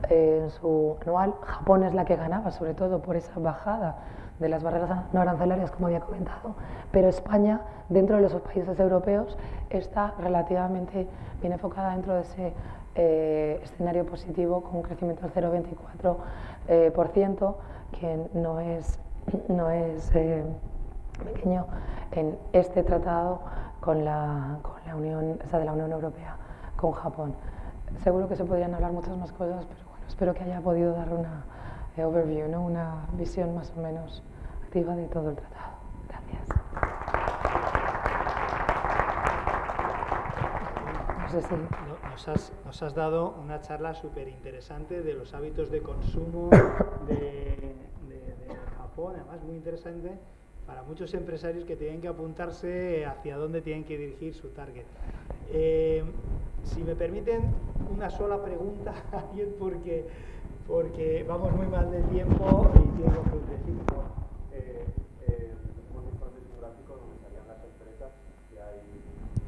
en su anual. Japón es la que ganaba, sobre todo por esa bajada de las barreras no arancelarias, como había comentado, pero España, dentro de los países europeos, está relativamente bien enfocada dentro de ese escenario positivo, con un crecimiento del 0,24%, que no es pequeño en este tratado con la Unión, o sea, de la Unión Europea con Japón. Seguro que se podrían hablar muchas más cosas, pero bueno, espero que haya podido dar una overview, ¿no? Una visión más o menos activa de todo el tratado. Gracias. No sé si... Nos has dado una charla súper interesante de los hábitos de consumo de Japón, además muy interesante para muchos empresarios que tienen que apuntarse hacia dónde tienen que dirigir su target. Si me permiten una sola pregunta, porque vamos muy mal de tiempo y tiempo crucecito. Un informe demográfico donde salían las empresas que hay,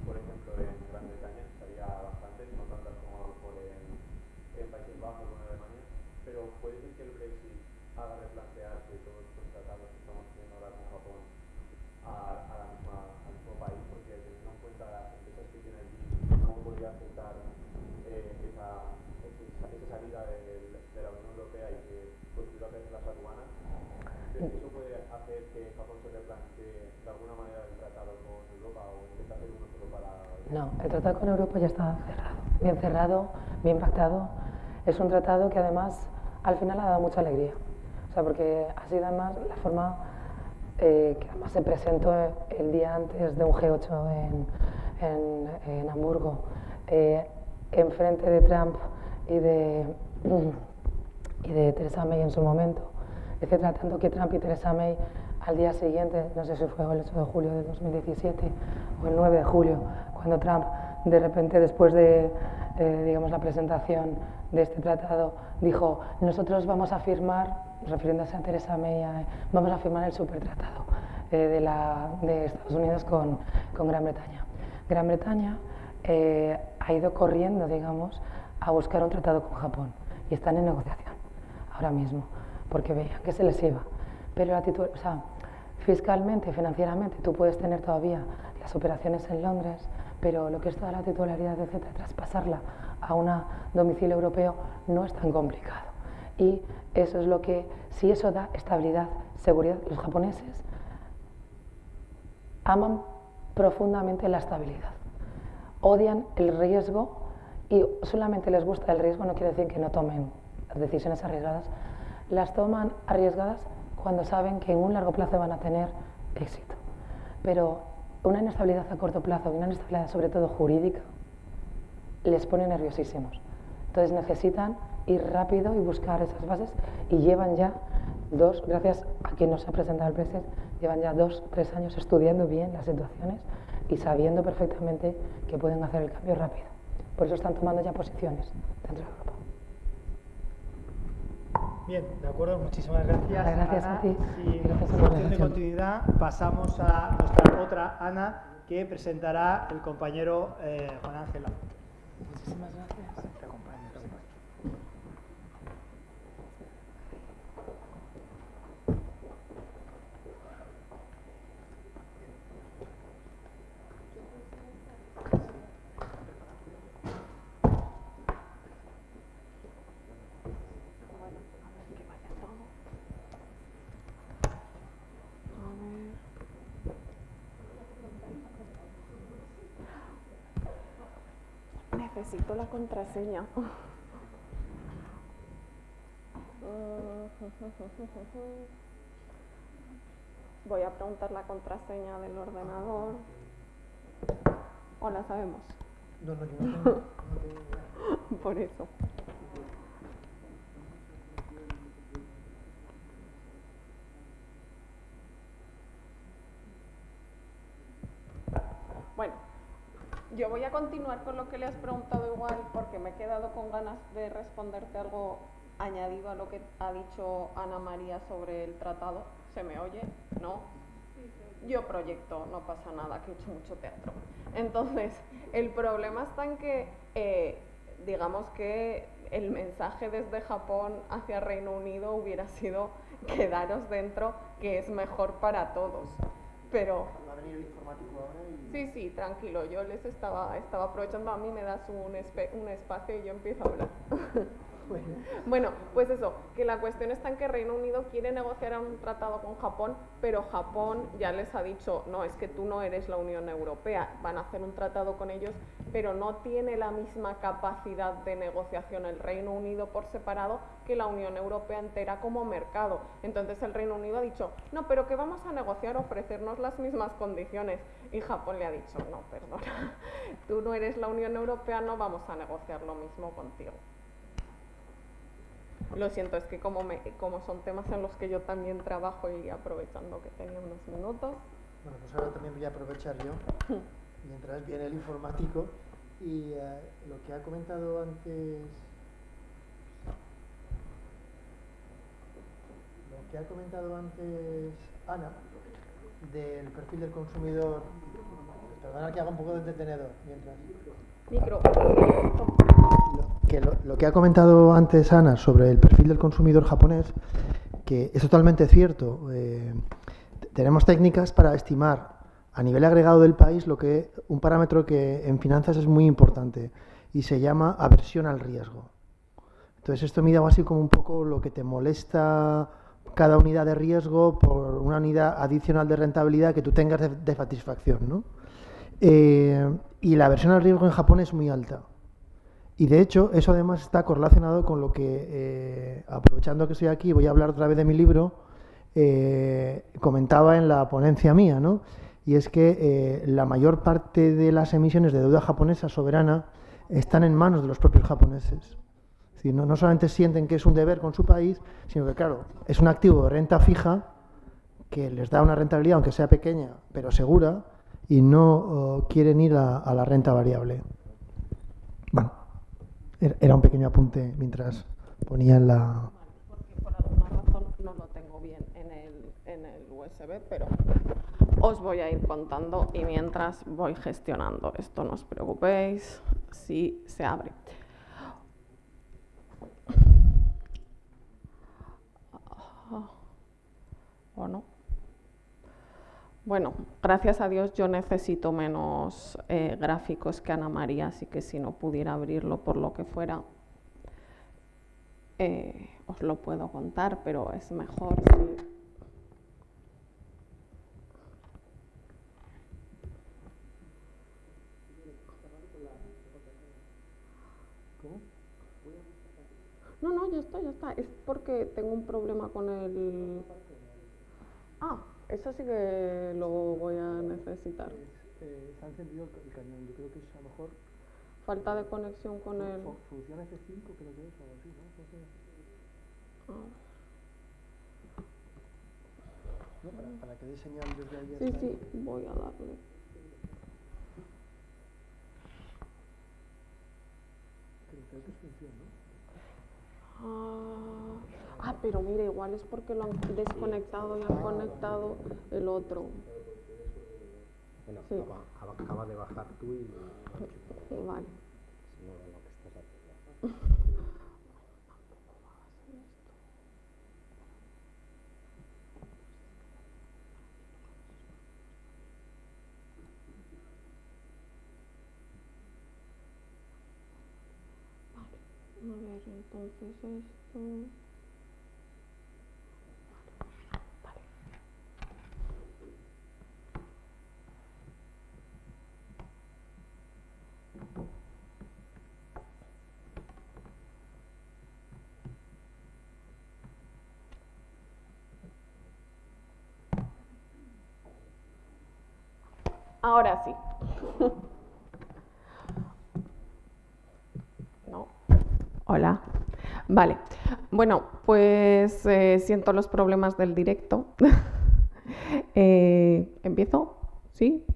por ejemplo, en Gran Bretaña, estaría bastante, no tantas como a lo mejor en Países Bajos o en Alemania, pero puede ser que el Brexit haga replantearse todos estos tratados que estamos teniendo ahora con Japón al mismo país, porque teniendo en cuenta las empresas que tiene allí, ¿cómo podría afectar esa salida de la Unión Europea y que pues tuviera que hacer las aduanas? ¿Eso puede hacer que Japón se replantee de alguna manera el tratado con Europa o intenta hacer uno solo para...? No, el tratado con Europa ya está cerrado, bien pactado. Es un tratado que además al final ha dado mucha alegría. O sea, porque ha sido además la forma que además se presentó el día antes de un G8 en Hamburgo, enfrente de Trump y de Theresa May en su momento, etcétera, tanto que Trump y Theresa May al día siguiente, no sé si fue el 8 de julio de 2017 o el 9 de julio, cuando Trump de repente después de digamos la presentación de este tratado dijo nosotros vamos a firmar, refiriéndose a Theresa May, vamos a firmar el supertratado de Estados Unidos con Gran Bretaña. Gran Bretaña ha ido corriendo, digamos, a buscar un tratado con Japón y están en negociación ahora mismo, porque veían que se les iba. Pero o sea, fiscalmente, financieramente, tú puedes tener todavía las operaciones en Londres, pero lo que es toda la titularidad, etcétera, traspasarla a un domicilio europeo no es tan complicado. Y eso es lo que, si eso da estabilidad, seguridad, los japoneses aman profundamente la estabilidad, odian el riesgo y solamente les gusta el riesgo, no quiere decir que no tomen decisiones arriesgadas, las toman arriesgadas cuando saben que en un largo plazo van a tener éxito. Pero una inestabilidad a corto plazo y una inestabilidad sobre todo jurídica les pone nerviosísimos. Entonces necesitan ir rápido y buscar esas bases y llevan ya gracias a quien nos ha presentado el presidente, llevan ya 2-3 años estudiando bien las situaciones y sabiendo perfectamente que pueden hacer el cambio rápido. Por eso están tomando ya posiciones dentro de Europa. Bien, de acuerdo, muchísimas gracias. Gracias Ana. a ti. Sin Gracias a la cuestión de continuidad, pasamos a nuestra otra Ana, que presentará el compañero Juan Ángel. Muchísimas gracias. Te acompaño. Necesito la contraseña. Voy a preguntar la contraseña del ordenador. ¿O la sabemos? No, yo no tengo. Por eso. Bueno, yo voy a continuar con lo que le has preguntado igual, porque me he quedado con ganas de responderte algo añadido a lo que ha dicho Ana María sobre el tratado. ¿Se me oye? ¿No? Yo proyecto, no pasa nada, que he hecho mucho teatro. Entonces, el problema está en que, digamos que el mensaje desde Japón hacia Reino Unido hubiera sido quedaros dentro, que es mejor para todos. Pero va a venir el informático ahora y... sí, tranquilo, yo les estaba aprovechando, a mí me das un espacio y yo empiezo a hablar. Bueno, pues eso, que la cuestión está en que Reino Unido quiere negociar un tratado con Japón, pero Japón ya les ha dicho, no, es que tú no eres la Unión Europea, van a hacer un tratado con ellos, pero no tiene la misma capacidad de negociación el Reino Unido por separado que la Unión Europea entera como mercado. Entonces el Reino Unido ha dicho, no, pero que vamos a negociar, ofrecernos las mismas condiciones. Y Japón le ha dicho, no, perdona, tú no eres la Unión Europea, no vamos a negociar lo mismo contigo. Lo siento, es que como son temas en los que yo también trabajo y aprovechando que tenía unos minutos. Bueno, pues ahora también voy a aprovechar yo, mientras viene el informático, y lo que ha comentado antes Ana, del perfil del consumidor, perdona que haga un poco de detenedor mientras... Micro. Lo que ha comentado antes Ana sobre el perfil del consumidor japonés, que es totalmente cierto. Tenemos técnicas para estimar a nivel agregado del país un parámetro que en finanzas es muy importante y se llama aversión al riesgo. Entonces esto mide algo así como un poco lo que te molesta cada unidad de riesgo por una unidad adicional de rentabilidad que tú tengas de satisfacción, ¿no? Y la aversión al riesgo en Japón es muy alta. Y de hecho, eso además está correlacionado con lo que, aprovechando que estoy aquí, voy a hablar otra vez de mi libro, comentaba en la ponencia mía, ¿no? Y es que la mayor parte de las emisiones de deuda japonesa soberana están en manos de los propios japoneses. Es decir, no solamente sienten que es un deber con su país, sino que, claro, es un activo de renta fija que les da una rentabilidad, aunque sea pequeña, pero segura, y no quieren ir a la renta variable. Bueno, era un pequeño apunte mientras ponían la... Porque por alguna razón no lo tengo bien en el USB, pero os voy a ir contando y mientras voy gestionando esto, no os preocupéis si se abre. ¿O no? Bueno, gracias a Dios yo necesito menos gráficos que Ana María, así que si no pudiera abrirlo por lo que fuera, os lo puedo contar, pero es mejor si... No, ya está. Es porque tengo un problema con el... Ah, eso sí que lo voy a necesitar. Se ha encendido el cañón, yo creo que es a lo mejor... Falta de conexión con el... Solución F5 creo que es algo así, ¿no? No, para que dé señal desde ahí. Sí, voy a darle. Creo que es función, ¿no? Pero mira, igual es porque lo han desconectado y han conectado el otro. Bueno, Sí. acaba de bajar tú y... Vale. No, lo que estás haciendo. A ver, entonces esto... Vale. Ahora sí. No. Hola. Vale. Bueno, pues siento los problemas del directo. ¿Empiezo? ¿Sí?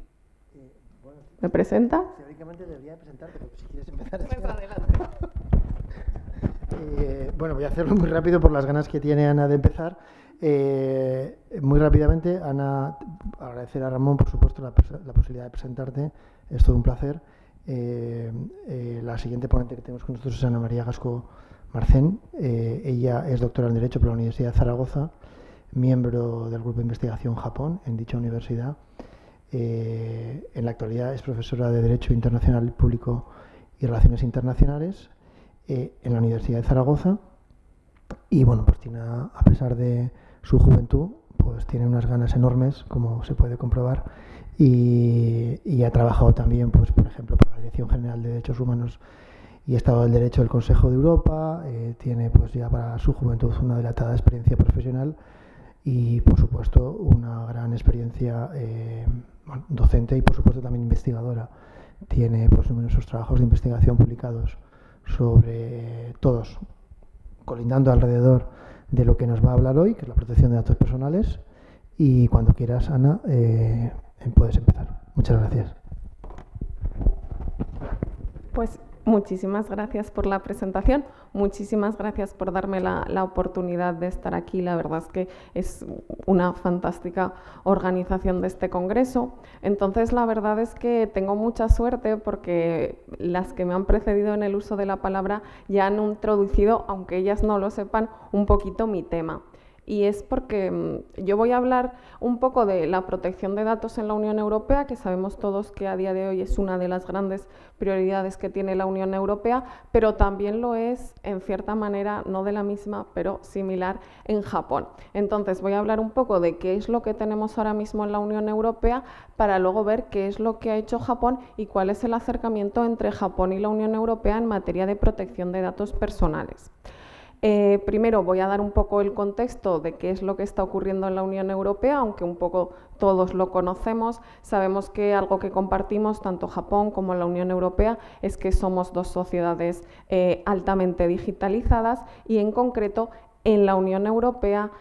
Bueno, ¿Me presenta? teóricamente debería presentarte, pero si quieres empezar... Pues adelante. Bueno, voy a hacerlo muy rápido por las ganas que tiene Ana de empezar. Muy rápidamente, Ana, agradecer a Ramón, por supuesto, la posibilidad de presentarte. Es todo un placer. La siguiente ponente que tenemos con nosotros es Ana María Gasco Marcén. Ella es doctora en Derecho por la Universidad de Zaragoza, miembro del Grupo de Investigación Japón en dicha universidad. En la actualidad es profesora de Derecho Internacional Público y Relaciones Internacionales en la Universidad de Zaragoza. Y bueno, pues tiene, a pesar de su juventud, pues tiene unas ganas enormes, como se puede comprobar, y ha trabajado también, pues por ejemplo, para la Dirección General de Derechos Humanos y Estado del Derecho del Consejo de Europa. Tiene pues ya para su juventud una dilatada experiencia profesional y por supuesto una gran experiencia docente y por supuesto también investigadora. Tiene pues numerosos trabajos de investigación publicados sobre todos, colindando alrededor de lo que nos va a hablar hoy, que es la protección de datos personales. Y cuando quieras, Ana, puedes empezar. Muchas gracias. Pues muchísimas gracias por la presentación, muchísimas gracias por darme la oportunidad de estar aquí. La verdad es que es una fantástica organización de este congreso. Entonces, la verdad es que tengo mucha suerte porque las que me han precedido en el uso de la palabra ya han introducido, aunque ellas no lo sepan, un poquito mi tema. Y es porque yo voy a hablar un poco de la protección de datos en la Unión Europea, que sabemos todos que a día de hoy es una de las grandes prioridades que tiene la Unión Europea, pero también lo es, en cierta manera, no de la misma, pero similar, en Japón. Entonces voy a hablar un poco de qué es lo que tenemos ahora mismo en la Unión Europea, para luego ver qué es lo que ha hecho Japón y cuál es el acercamiento entre Japón y la Unión Europea en materia de protección de datos personales. Primero voy a dar un poco el contexto de qué es lo que está ocurriendo en la Unión Europea, aunque un poco todos lo conocemos. Sabemos que algo que compartimos tanto Japón como la Unión Europea es que somos dos sociedades altamente digitalizadas y en concreto en la Unión Europea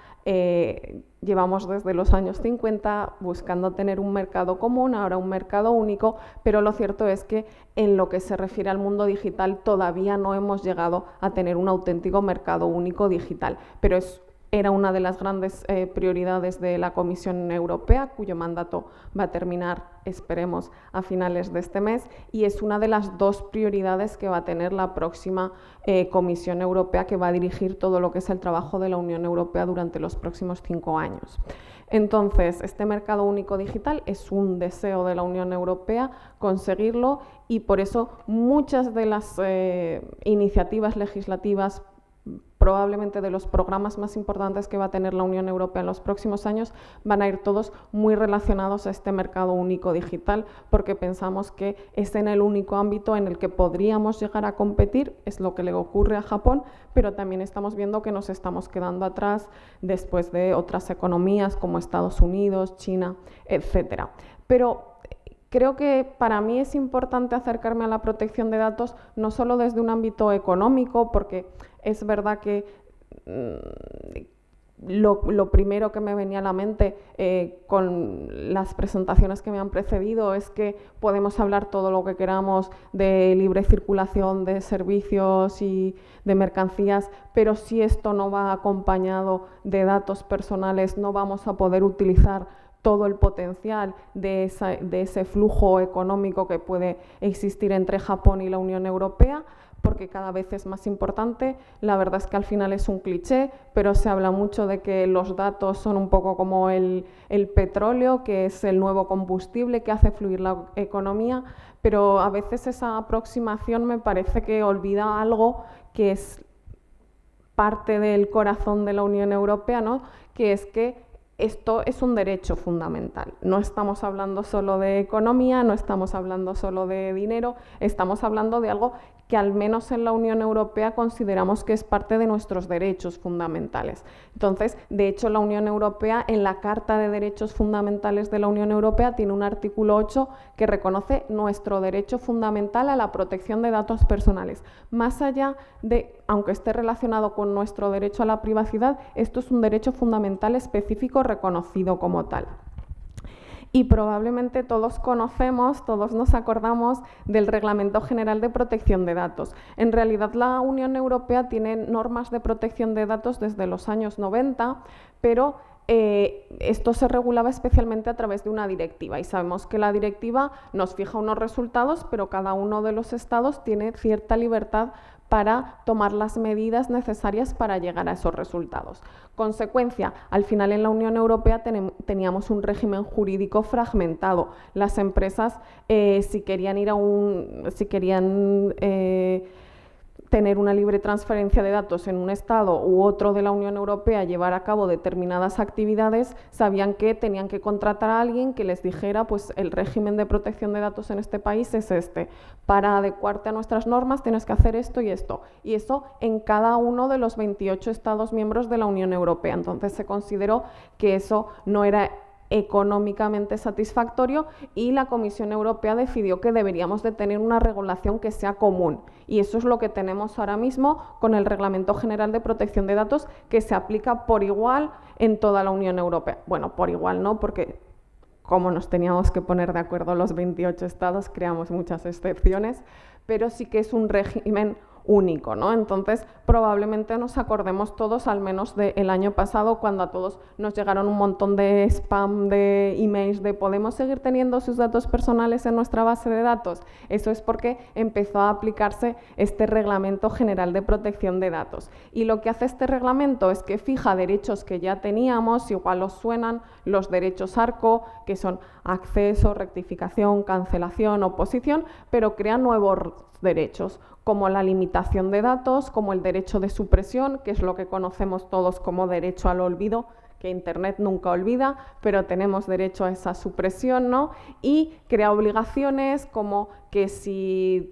Llevamos desde los años 50 buscando tener un mercado común, ahora un mercado único, pero lo cierto es que en lo que se refiere al mundo digital todavía no hemos llegado a tener un auténtico mercado único digital, pero era una de las grandes prioridades de la Comisión Europea, cuyo mandato va a terminar, esperemos, a finales de este mes, y es una de las 2 prioridades que va a tener la próxima Comisión Europea, que va a dirigir todo lo que es el trabajo de la Unión Europea durante los próximos 5 años. Entonces, este mercado único digital es un deseo de la Unión Europea conseguirlo, y por eso muchas de las iniciativas legislativas, probablemente de los programas más importantes que va a tener la Unión Europea en los próximos años, van a ir todos muy relacionados a este mercado único digital, porque pensamos que es en el único ámbito en el que podríamos llegar a competir, es lo que le ocurre a Japón, pero también estamos viendo que nos estamos quedando atrás después de otras economías como Estados Unidos, China, etcétera. Pero creo que para mí es importante acercarme a la protección de datos no solo desde un ámbito económico, porque es verdad que lo primero que me venía a la mente con las presentaciones que me han precedido es que podemos hablar todo lo que queramos de libre circulación de servicios y de mercancías, pero si esto no va acompañado de datos personales, no vamos a poder utilizar todo el potencial de ese flujo económico que puede existir entre Japón y la Unión Europea, porque cada vez es más importante. La verdad es que al final es un cliché, pero se habla mucho de que los datos son un poco como el petróleo, que es el nuevo combustible que hace fluir la economía, pero a veces esa aproximación me parece que olvida algo que es parte del corazón de la Unión Europea, ¿no? Que es que esto es un derecho fundamental. No estamos hablando solo de economía, no estamos hablando solo de dinero, estamos hablando de algo que al menos en la Unión Europea consideramos que es parte de nuestros derechos fundamentales. Entonces, de hecho, la Unión Europea, en la Carta de Derechos Fundamentales de la Unión Europea, tiene un artículo 8 que reconoce nuestro derecho fundamental a la protección de datos personales. Más allá de, aunque esté relacionado con nuestro derecho a la privacidad, esto es un derecho fundamental específico reconocido como tal. Y probablemente todos conocemos, todos nos acordamos del Reglamento General de Protección de Datos. En realidad la Unión Europea tiene normas de protección de datos desde los años 90, pero esto se regulaba especialmente a través de una directiva, y sabemos que la directiva nos fija unos resultados, pero cada uno de los estados tiene cierta libertad para tomar las medidas necesarias para llegar a esos resultados. Consecuencia, al final en la Unión Europea teníamos un régimen jurídico fragmentado. Las empresas, si querían tener una libre transferencia de datos en un Estado u otro de la Unión Europea, llevar a cabo determinadas actividades, sabían que tenían que contratar a alguien que les dijera, pues el régimen de protección de datos en este país es este. Para adecuarte a nuestras normas tienes que hacer esto y esto. Y eso en cada uno de los 28 Estados miembros de la Unión Europea. Entonces se consideró que eso no era económicamente satisfactorio, y la Comisión Europea decidió que deberíamos de tener una regulación que sea común, y eso es lo que tenemos ahora mismo con el Reglamento General de Protección de Datos, que se aplica por igual en toda la Unión Europea. Bueno, por igual no, porque como nos teníamos que poner de acuerdo los 28 estados, creamos muchas excepciones, pero sí que es un régimen único, ¿no? Entonces, probablemente nos acordemos todos, al menos del año pasado, cuando a todos nos llegaron un montón de spam, de emails, de ¿podemos seguir teniendo sus datos personales en nuestra base de datos? Eso es porque empezó a aplicarse este Reglamento General de Protección de Datos. Y lo que hace este reglamento es que fija derechos que ya teníamos, igual os suenan los derechos ARCO, que son acceso, rectificación, cancelación, oposición, pero crea nuevos derechos, como la limitación de datos, como el derecho de supresión, que es lo que conocemos todos como derecho al olvido, que Internet nunca olvida, pero tenemos derecho a esa supresión, ¿no? Y crea obligaciones como que si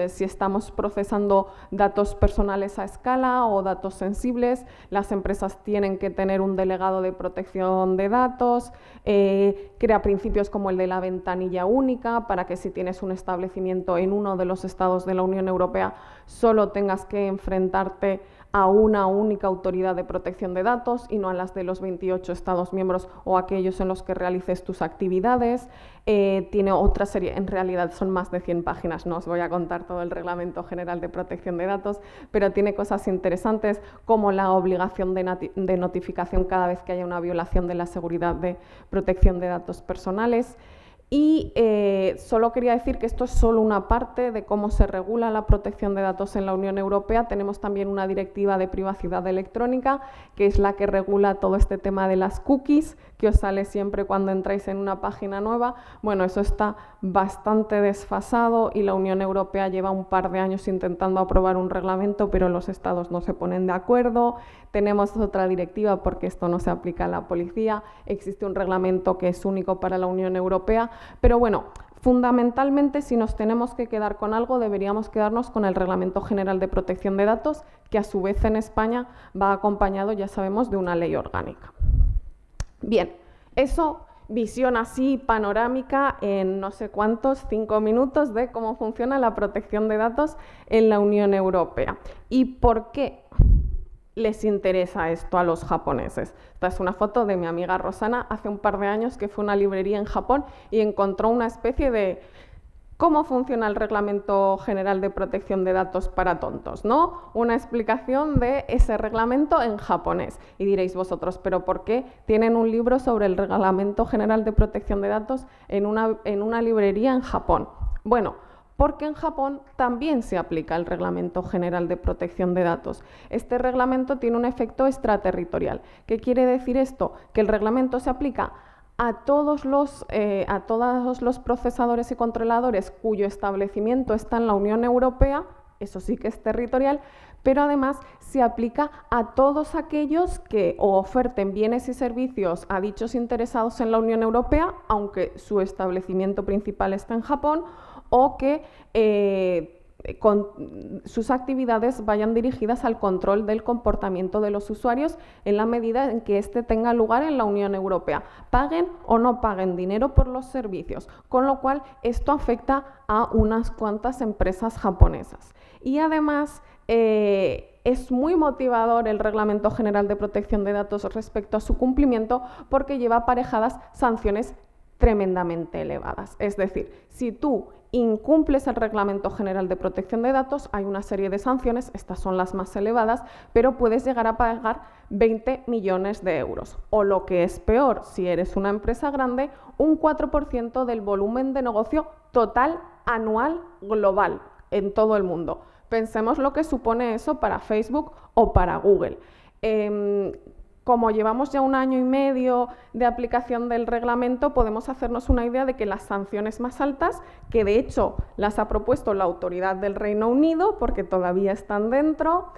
si estamos procesando datos personales a escala o datos sensibles, las empresas tienen que tener un delegado de protección de datos, crea principios como el de la ventanilla única, para que si tienes un establecimiento en uno de los estados de la Unión Europea, solo tengas que enfrentarte a una única autoridad de protección de datos y no a las de los 28 Estados miembros o aquellos en los que realices tus actividades. Tiene otra serie, en realidad son más de 100 páginas, no os voy a contar todo el Reglamento General de Protección de Datos, pero tiene cosas interesantes como la obligación de notificación cada vez que haya una violación de la seguridad de protección de datos personales. Y solo quería decir que esto es solo una parte de cómo se regula la protección de datos en la Unión Europea. Tenemos también una directiva de privacidad electrónica, que es la que regula todo este tema de las cookies, que os sale siempre cuando entráis en una página nueva. Bueno, eso está bastante desfasado y la Unión Europea lleva un par de años intentando aprobar un reglamento, pero los Estados no se ponen de acuerdo. Tenemos otra directiva porque esto no se aplica a la policía. Existe un reglamento que es único para la Unión Europea. Pero bueno, fundamentalmente, si nos tenemos que quedar con algo, deberíamos quedarnos con el Reglamento General de Protección de Datos, que a su vez en España va acompañado, ya sabemos, de una ley orgánica. Bien, eso, visión así panorámica en no sé cuántos, 5 minutos de cómo funciona la protección de datos en la Unión Europea. ¿Y por qué les interesa esto a los japoneses? Esta es una foto de mi amiga Rosana hace un par de años que fue a una librería en Japón y encontró una especie de cómo funciona el Reglamento General de Protección de Datos para tontos, ¿no? Una explicación de ese reglamento en japonés. Y diréis vosotros, ¿pero por qué tienen un libro sobre el Reglamento General de Protección de Datos en una librería en Japón? Bueno, porque en Japón también se aplica el Reglamento General de Protección de Datos. Este reglamento tiene un efecto extraterritorial. ¿Qué quiere decir esto? Que el reglamento se aplica a todos los procesadores y controladores cuyo establecimiento está en la Unión Europea, eso sí que es territorial, pero además se aplica a todos aquellos que oferten bienes y servicios a dichos interesados en la Unión Europea, aunque su establecimiento principal está en Japón, o que sus actividades vayan dirigidas al control del comportamiento de los usuarios en la medida en que éste tenga lugar en la Unión Europea, paguen o no paguen dinero por los servicios, con lo cual esto afecta a unas cuantas empresas japonesas. Y además es muy motivador el Reglamento General de Protección de Datos respecto a su cumplimiento porque lleva aparejadas sanciones tremendamente elevadas. Es decir, si tú incumples el Reglamento General de Protección de Datos, hay una serie de sanciones, estas son las más elevadas, pero puedes llegar a pagar 20 millones de euros. O lo que es peor, si eres una empresa grande, un 4% del volumen de negocio total anual global en todo el mundo. Pensemos lo que supone eso para Facebook o para Google. Como llevamos ya 1 año y medio de aplicación del reglamento, podemos hacernos una idea de que las sanciones más altas, que de hecho las ha propuesto la autoridad del Reino Unido, porque todavía están dentro,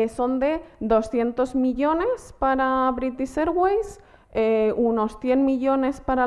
son de 200 millones para British Airways, unos 100 millones para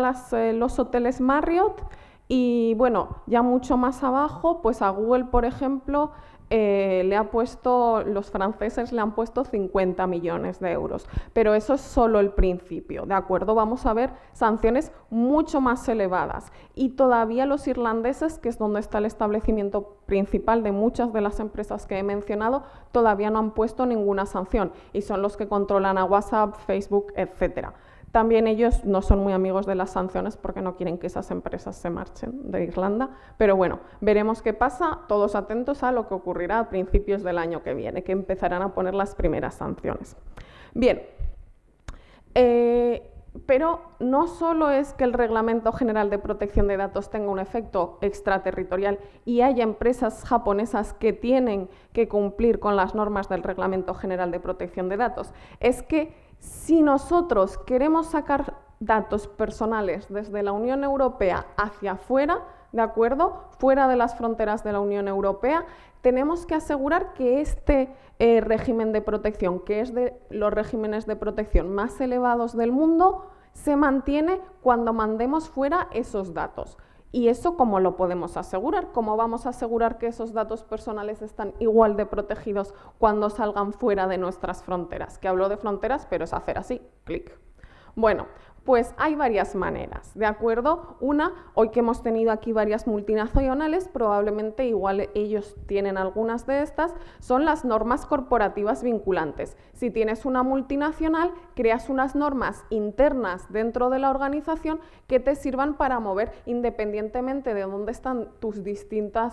los hoteles Marriott y, bueno, ya mucho más abajo, pues a Google, por ejemplo, los franceses le han puesto 50 millones de euros, pero eso es solo el principio, ¿de acuerdo? Vamos a ver sanciones mucho más elevadas y todavía los irlandeses, que es donde está el establecimiento principal de muchas de las empresas que he mencionado, todavía no han puesto ninguna sanción y son los que controlan a WhatsApp, Facebook, etcétera. También ellos no son muy amigos de las sanciones porque no quieren que esas empresas se marchen de Irlanda, pero bueno, veremos qué pasa, todos atentos a lo que ocurrirá a principios del año que viene, que empezarán a poner las primeras sanciones. Bien, pero no solo es que el Reglamento General de Protección de Datos tenga un efecto extraterritorial y haya empresas japonesas que tienen que cumplir con las normas del Reglamento General de Protección de Datos, es que si nosotros queremos sacar datos personales desde la Unión Europea hacia afuera, ¿de acuerdo? Fuera de las fronteras de la Unión Europea, tenemos que asegurar que este régimen de protección, que es de los regímenes de protección más elevados del mundo, se mantiene cuando mandemos fuera esos datos. ¿Y eso cómo lo podemos asegurar? ¿Cómo vamos a asegurar que esos datos personales están igual de protegidos cuando salgan fuera de nuestras fronteras? Que hablo de fronteras, pero es hacer así, clic. Bueno, Pues hay varias maneras, ¿de acuerdo? Una, hoy que hemos tenido aquí varias multinacionales, probablemente igual ellos tienen algunas de estas, son las normas corporativas vinculantes. Si tienes una multinacional, creas unas normas internas dentro de la organización que te sirvan para mover, independientemente de dónde están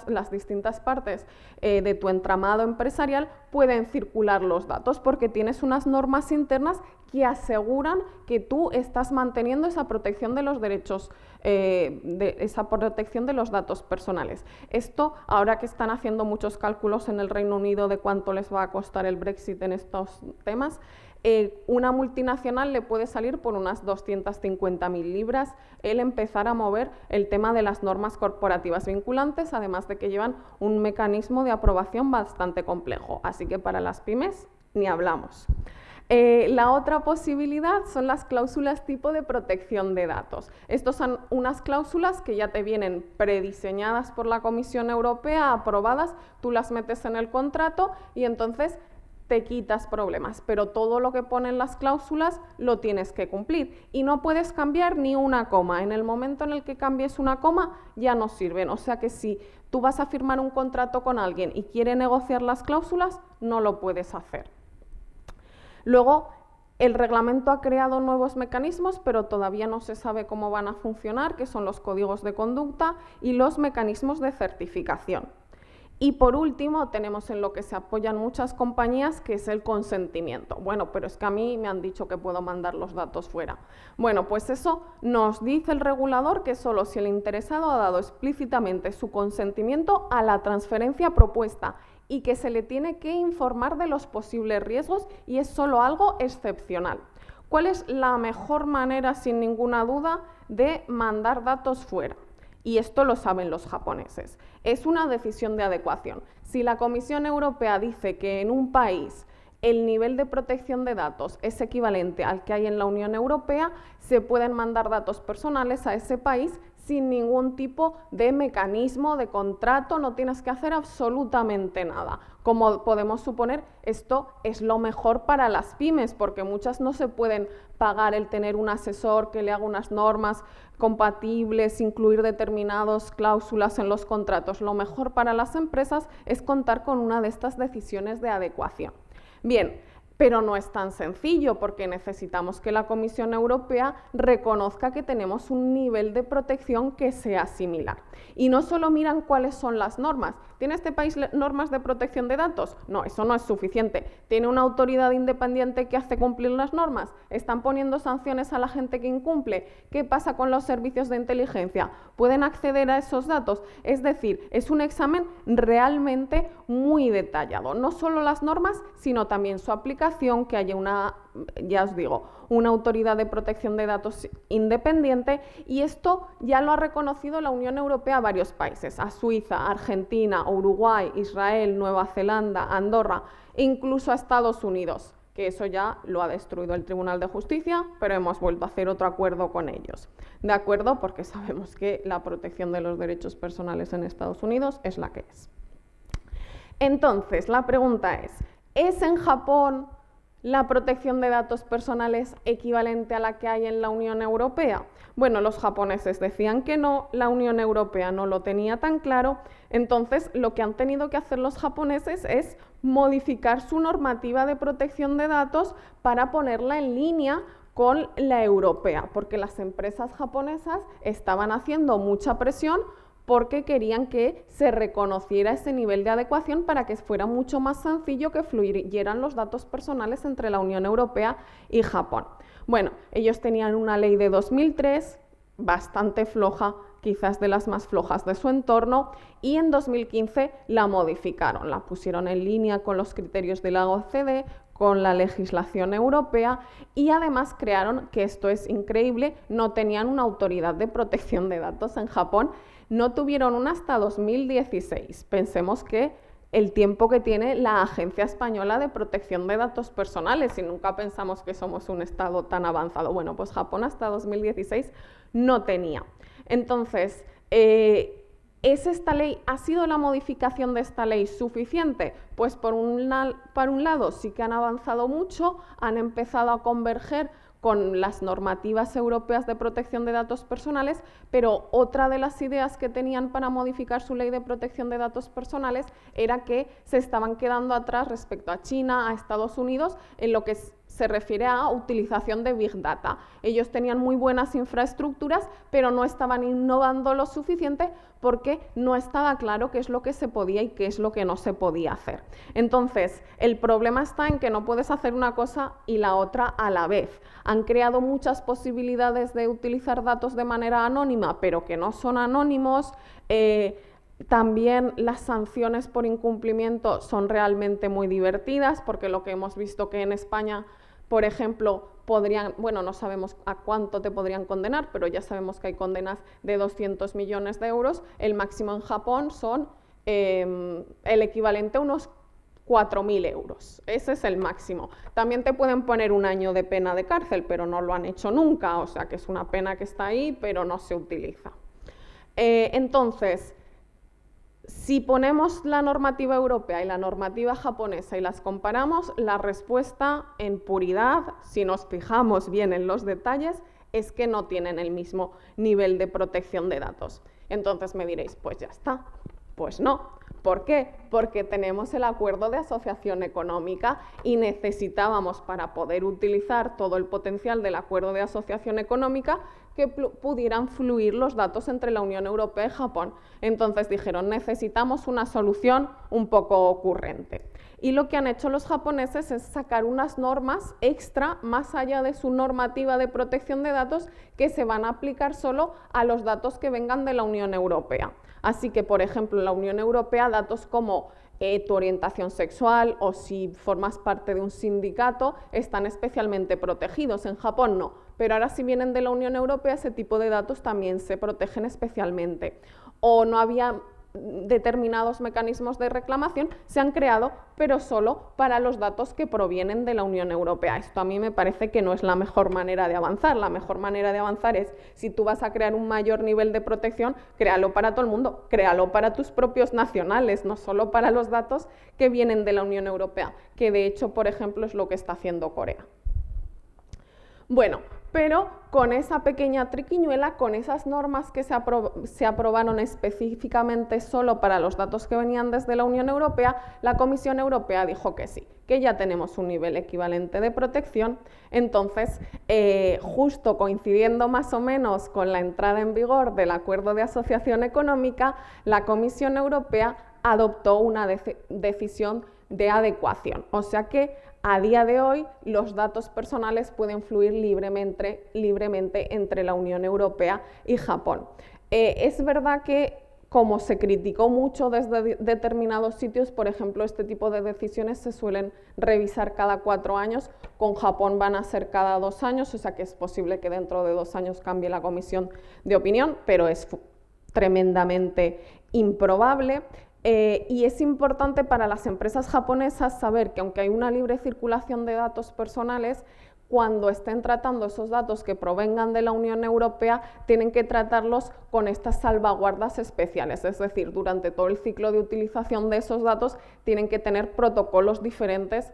las distintas partes de tu entramado empresarial, pueden circular los datos porque tienes unas normas internas que aseguran que tú estás manteniendo esa protección de los derechos, esa protección de los datos personales. Esto, ahora que están haciendo muchos cálculos en el Reino Unido de cuánto les va a costar el Brexit en estos temas, una multinacional le puede salir por unas 250.000 libras el empezar a mover el tema de las normas corporativas vinculantes, además de que llevan un mecanismo de aprobación bastante complejo. Así que para las pymes ni hablamos. La otra posibilidad son las cláusulas tipo de protección de datos. Estas son unas cláusulas que ya te vienen prediseñadas por la Comisión Europea, aprobadas, tú las metes en el contrato y entonces te quitas problemas, pero todo lo que ponen las cláusulas lo tienes que cumplir y no puedes cambiar ni una coma. En el momento en el que cambies una coma ya no sirven, o sea que si tú vas a firmar un contrato con alguien y quiere negociar las cláusulas, no lo puedes hacer. Luego, el reglamento ha creado nuevos mecanismos, pero todavía no se sabe cómo van a funcionar, que son los códigos de conducta y los mecanismos de certificación. Y por último, tenemos en lo que se apoyan muchas compañías, que es el consentimiento. Bueno, pero es que a mí me han dicho que puedo mandar los datos fuera. Bueno, pues eso nos dice el regulador que solo si el interesado ha dado explícitamente su consentimiento a la transferencia propuesta y que se le tiene que informar de los posibles riesgos y es solo algo excepcional. ¿Cuál es la mejor manera, sin ninguna duda, de mandar datos fuera? Y esto lo saben los japoneses. Es una decisión de adecuación. Si la Comisión Europea dice que en un país el nivel de protección de datos es equivalente al que hay en la Unión Europea, se pueden mandar datos personales a ese país sin ningún tipo de mecanismo, de contrato, no tienes que hacer absolutamente nada. Como podemos suponer, esto es lo mejor para las pymes, porque muchas no se pueden pagar el tener un asesor que le haga unas normas compatibles, incluir determinadas cláusulas en los contratos. Lo mejor para las empresas es contar con una de estas decisiones de adecuación. Bien, pero no es tan sencillo porque necesitamos que la Comisión Europea reconozca que tenemos un nivel de protección que sea similar. Y no solo miran cuáles son las normas. ¿Tiene este país normas de protección de datos? No, eso no es suficiente. ¿Tiene una autoridad independiente que hace cumplir las normas? ¿Están poniendo sanciones a la gente que incumple? ¿Qué pasa con los servicios de inteligencia? ¿Pueden acceder a esos datos? Es decir, es un examen realmente muy detallado. No solo las normas, sino también su aplicación, que haya una, ya os digo, una autoridad de protección de datos independiente, y esto ya lo ha reconocido la Unión Europea a varios países, a Suiza, Argentina, Uruguay, Israel, Nueva Zelanda, Andorra e incluso a Estados Unidos, que eso ya lo ha destruido el Tribunal de Justicia, pero hemos vuelto a hacer otro acuerdo con ellos. ¿De acuerdo? Porque sabemos que la protección de los derechos personales en Estados Unidos es la que es. Entonces, la pregunta ¿es en Japón la protección de datos personales equivalente a la que hay en la Unión Europea? Bueno, los japoneses decían que no, la Unión Europea no lo tenía tan claro, entonces lo que han tenido que hacer los japoneses es modificar su normativa de protección de datos para ponerla en línea con la europea, porque las empresas japonesas estaban haciendo mucha presión porque querían que se reconociera ese nivel de adecuación para que fuera mucho más sencillo que fluyeran los datos personales entre la Unión Europea y Japón. Bueno, ellos tenían una ley de 2003, bastante floja, quizás de las más flojas de su entorno, y en 2015 la modificaron, la pusieron en línea con los criterios de la OCDE, con la legislación europea, y además crearon, que esto es increíble, no tenían una autoridad de protección de datos en Japón. No tuvieron una hasta 2016. Pensemos que el tiempo que tiene la Agencia Española de Protección de Datos Personales, y nunca pensamos que somos un estado tan avanzado. Bueno, pues Japón hasta 2016 no tenía. Entonces, ¿es esta ley, ha sido la modificación de esta ley suficiente? Pues por un lado sí que han avanzado mucho, han empezado a converger con las normativas europeas de protección de datos personales, pero otra de las ideas que tenían para modificar su ley de protección de datos personales era que se estaban quedando atrás respecto a China, a Estados Unidos, en lo que se refiere a utilización de Big Data. Ellos tenían muy buenas infraestructuras, pero no estaban innovando lo suficiente porque no estaba claro qué es lo que se podía y qué es lo que no se podía hacer. Entonces, el problema está en que no puedes hacer una cosa y la otra a la vez. Han creado muchas posibilidades de utilizar datos de manera anónima, pero que no son anónimos. También las sanciones por incumplimiento son realmente muy divertidas, porque lo que hemos visto que en España, por ejemplo, bueno, no sabemos a cuánto te podrían condenar, pero ya sabemos que hay condenas de 200 millones de euros. El máximo en Japón son el equivalente a unos 4.000 euros. Ese es el máximo. También te pueden poner 1 año de pena de cárcel, pero no lo han hecho nunca, o sea que es una pena que está ahí, pero no se utiliza. Entonces, si ponemos la normativa europea y la normativa japonesa y las comparamos, la respuesta en puridad, si nos fijamos bien en los detalles, es que no tienen el mismo nivel de protección de datos. Entonces me diréis, pues ya está. Pues no. ¿Por qué? Porque tenemos el acuerdo de asociación económica y necesitábamos, para poder utilizar todo el potencial del acuerdo de asociación económica, que pudieran fluir los datos entre la Unión Europea y Japón. Entonces dijeron, necesitamos una solución un poco ocurrente. Y lo que han hecho los japoneses es sacar unas normas extra, más allá de su normativa de protección de datos, que se van a aplicar solo a los datos que vengan de la Unión Europea. Así que, por ejemplo, en la Unión Europea, datos como tu orientación sexual o si formas parte de un sindicato están especialmente protegidos. En Japón no, pero ahora si vienen de la Unión Europea, ese tipo de datos también se protegen especialmente. O no había determinados mecanismos de reclamación, se han creado, pero solo para los datos que provienen de la Unión Europea. Esto a mí me parece que no es la mejor manera de avanzar. La mejor manera de avanzar es, si tú vas a crear un mayor nivel de protección, créalo para todo el mundo, créalo para tus propios nacionales, no solo para los datos que vienen de la Unión Europea, que de hecho, por ejemplo, es lo que está haciendo Corea. Bueno, pero con esa pequeña triquiñuela, con esas normas que se aprobaron específicamente solo para los datos que venían desde la Unión Europea, la Comisión Europea dijo que sí, que ya tenemos un nivel equivalente de protección. Entonces, justo coincidiendo más o menos con la entrada en vigor del Acuerdo de Asociación Económica, la Comisión Europea adoptó una decisión de adecuación, o sea que a día de hoy los datos personales pueden fluir libremente entre la Unión Europea y Japón. Es verdad que, como se criticó mucho desde determinados sitios, por ejemplo, este tipo de decisiones se suelen revisar cada 4 años, con Japón van a ser cada 2 años, o sea que es posible que dentro de 2 años cambie la comisión de opinión, pero es tremendamente improbable. Y es importante para las empresas japonesas saber que, aunque hay una libre circulación de datos personales, cuando estén tratando esos datos que provengan de la Unión Europea, tienen que tratarlos con estas salvaguardas especiales, es decir, durante todo el ciclo de utilización de esos datos tienen que tener protocolos diferentes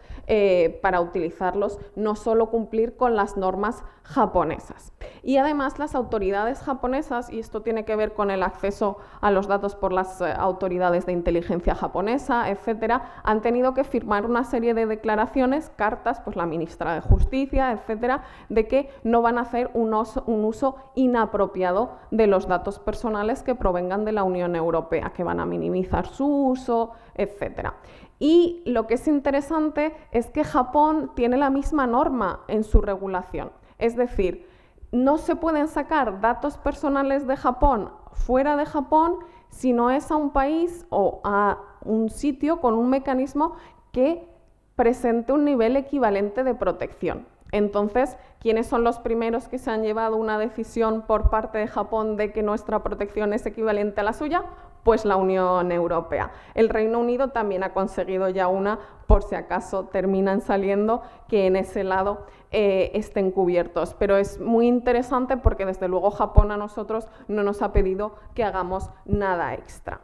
para utilizarlos, no solo cumplir con las normas japonesas. Y además las autoridades japonesas, y esto tiene que ver con el acceso a los datos por las autoridades de inteligencia japonesa, etcétera, han tenido que firmar una serie de declaraciones, cartas, pues la ministra de Justicia, etcétera, de que no van a hacer un uso inapropiado de los datos personales que provengan de la Unión Europea, que van a minimizar su uso, etcétera. Y lo que es interesante es que Japón tiene la misma norma en su regulación, es decir, no se pueden sacar datos personales de Japón fuera de Japón si no es a un país o a un sitio con un mecanismo que presente un nivel equivalente de protección. Entonces, ¿quiénes son los primeros que se han llevado una decisión por parte de Japón de que nuestra protección es equivalente a la suya? Pues la Unión Europea. El Reino Unido también ha conseguido ya una, por si acaso terminan saliendo, que en ese lado estén cubiertos. Pero es muy interesante porque desde luego Japón a nosotros no nos ha pedido que hagamos nada extra.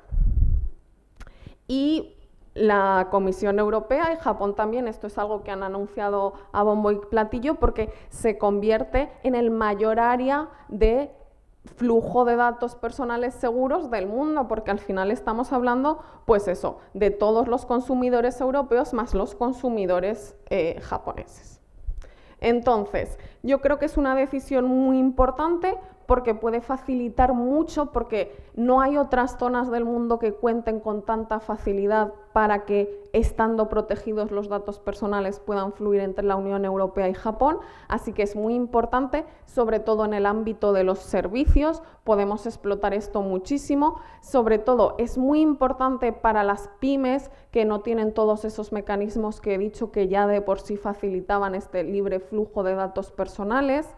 Y la Comisión Europea y Japón también, esto es algo que han anunciado a bombo y platillo, porque se convierte en el mayor área de flujo de datos personales seguros del mundo, porque al final estamos hablando, pues eso, de todos los consumidores europeos más los consumidores japoneses. Entonces, yo creo que es una decisión muy importante porque puede facilitar mucho, porque no hay otras zonas del mundo que cuenten con tanta facilidad para que, estando protegidos los datos personales, puedan fluir entre la Unión Europea y Japón. Así que es muy importante, sobre todo en el ámbito de los servicios, podemos explotar esto muchísimo. Sobre todo es muy importante para las pymes que no tienen todos esos mecanismos que he dicho que ya de por sí facilitaban este libre flujo de datos personales.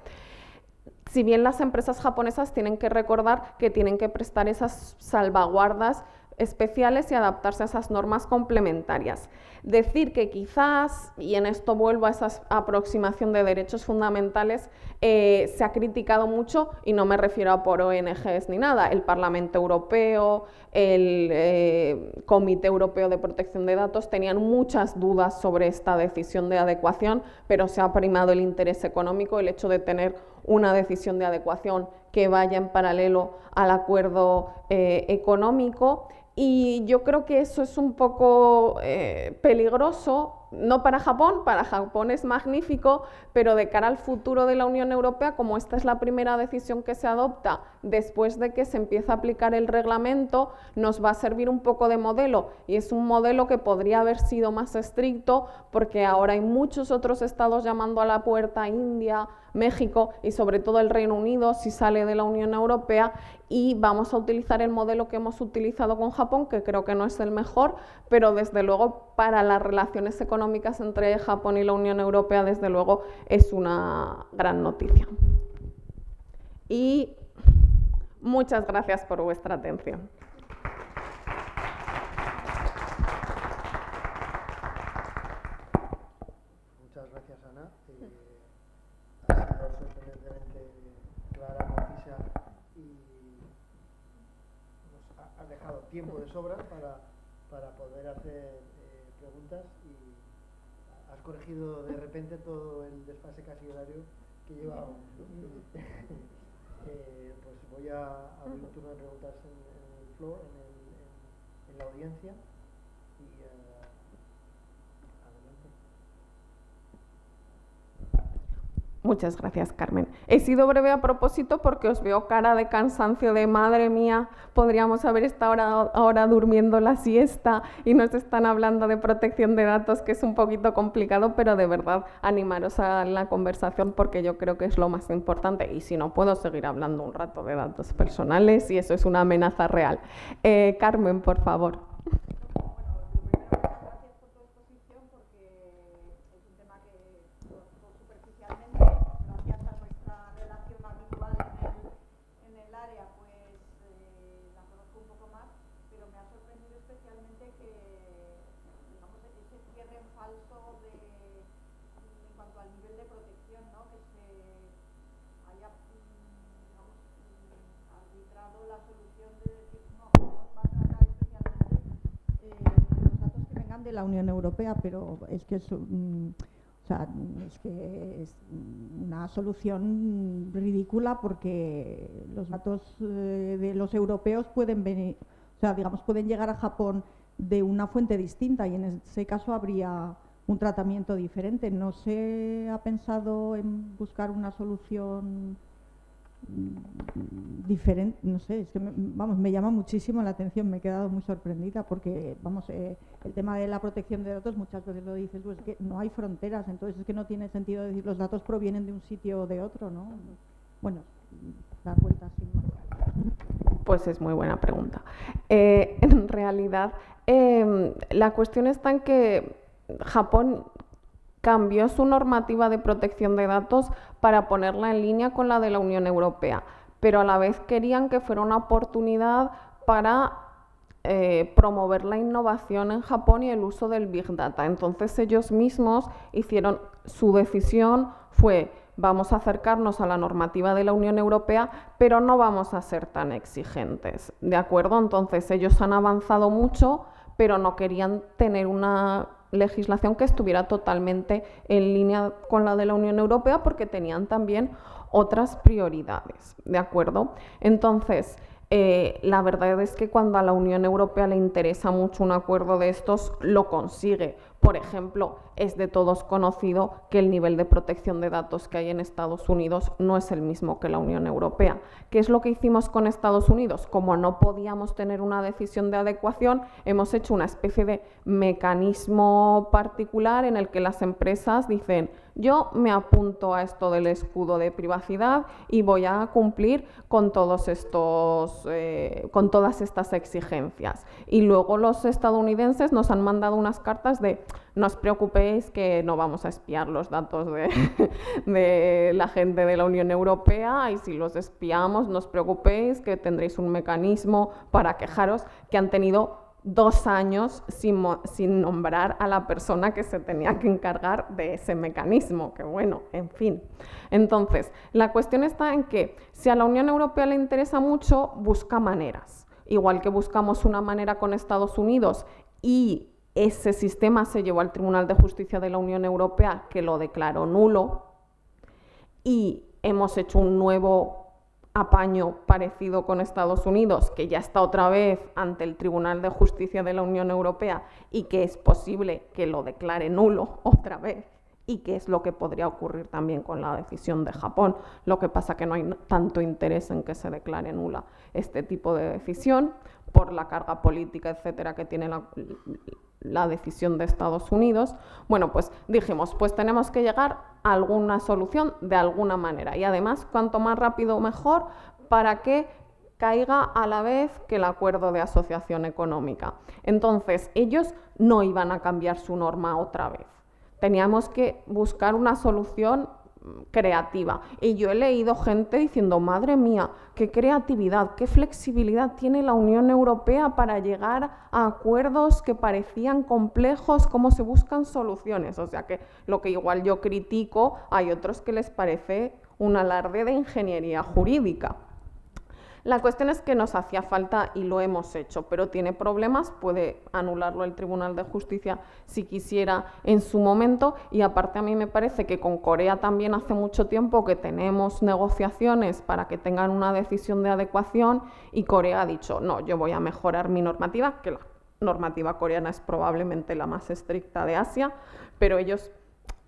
Si bien las empresas japonesas tienen que recordar que tienen que prestar esas salvaguardas especiales y adaptarse a esas normas complementarias. Decir que quizás, y en esto vuelvo a esa aproximación de derechos fundamentales, se ha criticado mucho, y no me refiero a por ONGs ni nada, el Parlamento Europeo, el Comité Europeo de Protección de Datos tenían muchas dudas sobre esta decisión de adecuación, pero se ha primado el interés económico, el hecho de tener una decisión de adecuación que vaya en paralelo al acuerdo económico. Y yo creo que eso es un poco peligroso, no para Japón es magnífico, pero de cara al futuro de la Unión Europea, como esta es la primera decisión que se adopta después de que se empiece a aplicar el reglamento, nos va a servir un poco de modelo, y es un modelo que podría haber sido más estricto, porque ahora hay muchos otros estados llamando a la puerta, India, México y sobre todo el Reino Unido si sale de la Unión Europea, y vamos a utilizar el modelo que hemos utilizado con Japón, que creo que no es el mejor, pero desde luego para las relaciones económicas entre Japón y la Unión Europea desde luego es una gran noticia. Y muchas gracias por vuestra atención. Muchas gracias, Ana. Ha sido sorprendentemente clara, concisa y nos ha dejado tiempo de sobra para poder hacer preguntas, y has corregido de repente todo el desfase casi horario que llevábamos, ¿no? Pues voy a abrir un turno de preguntas en el floor, en la audiencia, y adelante. Muchas gracias, Carmen. He sido breve a propósito porque os veo cara de cansancio, de madre mía, podríamos haber estado ahora durmiendo la siesta y nos están hablando de protección de datos, que es un poquito complicado, pero de verdad animaros a la conversación porque yo creo que es lo más importante, y si no puedo seguir hablando un rato de datos personales y eso es una amenaza real. Carmen, por favor. De la Unión Europea, pero es que es una solución ridícula, porque los datos de los europeos pueden venir, pueden llegar a Japón de una fuente distinta, y en ese caso habría un tratamiento diferente. ¿No se ha pensado en buscar una solución diferente? No sé, es que me llama muchísimo la atención, me he quedado muy sorprendida, porque el tema de la protección de datos muchas veces lo dices, pues es que no hay fronteras, entonces es que no tiene sentido decir los datos provienen de un sitio o de otro, ¿no? Bueno, dar vueltas sin más. Pues es muy buena pregunta. En realidad, la cuestión está en que Japón cambió su normativa de protección de datos para ponerla en línea con la de la Unión Europea, pero a la vez querían que fuera una oportunidad para promover la innovación en Japón y el uso del Big Data. Entonces ellos mismos hicieron, su decisión fue: vamos a acercarnos a la normativa de la Unión Europea, pero no vamos a ser tan exigentes, ¿de acuerdo? Entonces ellos han avanzado mucho, pero no querían tener una legislación que estuviera totalmente en línea con la de la Unión Europea porque tenían también otras prioridades, ¿de acuerdo? Entonces, la verdad es que cuando a la Unión Europea le interesa mucho un acuerdo de estos, lo consigue. Por ejemplo, es de todos conocido que el nivel de protección de datos que hay en Estados Unidos no es el mismo que la Unión Europea. ¿Qué es lo que hicimos con Estados Unidos? Como no podíamos tener una decisión de adecuación, hemos hecho una especie de mecanismo particular en el que las empresas dicen: yo me apunto a esto del escudo de privacidad y voy a cumplir con todos estos, con todas estas exigencias. Y luego los estadounidenses nos han mandado unas cartas de: no os preocupéis que no vamos a espiar los datos de la gente de la Unión Europea, y si los espiamos, no os preocupéis que tendréis un mecanismo para quejaros, que han tenido 2 años sin nombrar a la persona que se tenía que encargar de ese mecanismo, que bueno, en fin. Entonces, la cuestión está en que si a la Unión Europea le interesa mucho, busca maneras. Igual que buscamos una manera con Estados Unidos y ese sistema se llevó al Tribunal de Justicia de la Unión Europea, que lo declaró nulo, y hemos hecho un nuevo apaño parecido con Estados Unidos, que ya está otra vez ante el Tribunal de Justicia de la Unión Europea y que es posible que lo declare nulo otra vez, y que es lo que podría ocurrir también con la decisión de Japón. Lo que pasa que no hay tanto interés en que se declare nula este tipo de decisión por la carga política, etcétera, que tiene la decisión de Estados Unidos. Bueno, pues dijimos, pues tenemos que llegar a alguna solución de alguna manera, y además cuanto más rápido mejor, para que caiga a la vez que el acuerdo de asociación económica. Entonces, ellos no iban a cambiar su norma otra vez. Teníamos que buscar una solución creativa. Y yo he leído gente diciendo: madre mía, qué creatividad, qué flexibilidad tiene la Unión Europea para llegar a acuerdos que parecían complejos, cómo se buscan soluciones. O sea que lo que igual yo critico, hay otros que les parece un alarde de ingeniería jurídica. La cuestión es que nos hacía falta y lo hemos hecho, pero tiene problemas, puede anularlo el Tribunal de Justicia si quisiera en su momento, y aparte a mí me parece que con Corea también hace mucho tiempo que tenemos negociaciones para que tengan una decisión de adecuación, y Corea ha dicho: no, yo voy a mejorar mi normativa, que la normativa coreana es probablemente la más estricta de Asia, pero ellos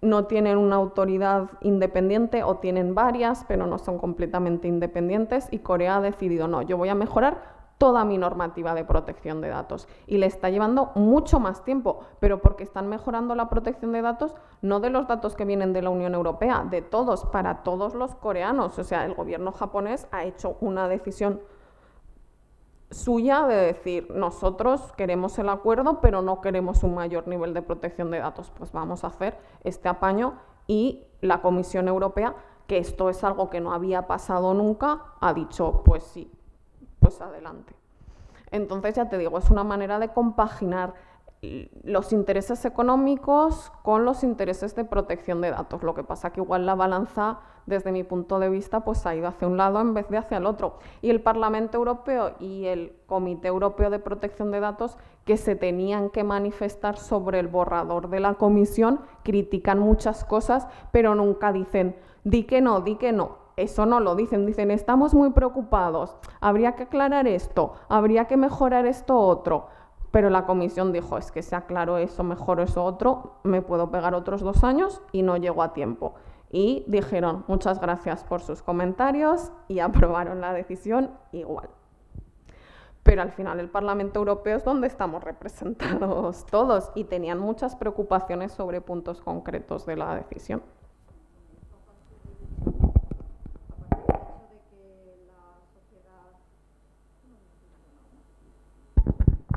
no tienen una autoridad independiente, o tienen varias, pero no son completamente independientes, y Corea ha decidido: no, yo voy a mejorar toda mi normativa de protección de datos. Y le está llevando mucho más tiempo, pero porque están mejorando la protección de datos, no de los datos que vienen de la Unión Europea, de todos, para todos los coreanos. O sea, el gobierno japonés ha hecho una decisión suya de decir: nosotros queremos el acuerdo, pero no queremos un mayor nivel de protección de datos, pues vamos a hacer este apaño. Y la Comisión Europea, que esto es algo que no había pasado nunca, ha dicho: pues sí, pues adelante. Entonces, ya te digo, es una manera de compaginar los intereses económicos con los intereses de protección de datos. Lo que pasa que igual la balanza, desde mi punto de vista, pues ha ido hacia un lado en vez de hacia el otro. Y el Parlamento Europeo y el Comité Europeo de Protección de Datos, que se tenían que manifestar sobre el borrador de la Comisión, critican muchas cosas, pero nunca dicen: di que no, di que no. Eso no lo dicen, dicen: estamos muy preocupados, habría que aclarar esto, habría que mejorar esto otro. Pero la Comisión dijo: es que sea claro eso, mejor eso otro, me puedo pegar otros 2 años y no llego a tiempo. Y dijeron: muchas gracias por sus comentarios, y aprobaron la decisión igual. Pero al final el Parlamento Europeo es donde estamos representados todos, y tenían muchas preocupaciones sobre puntos concretos de la decisión.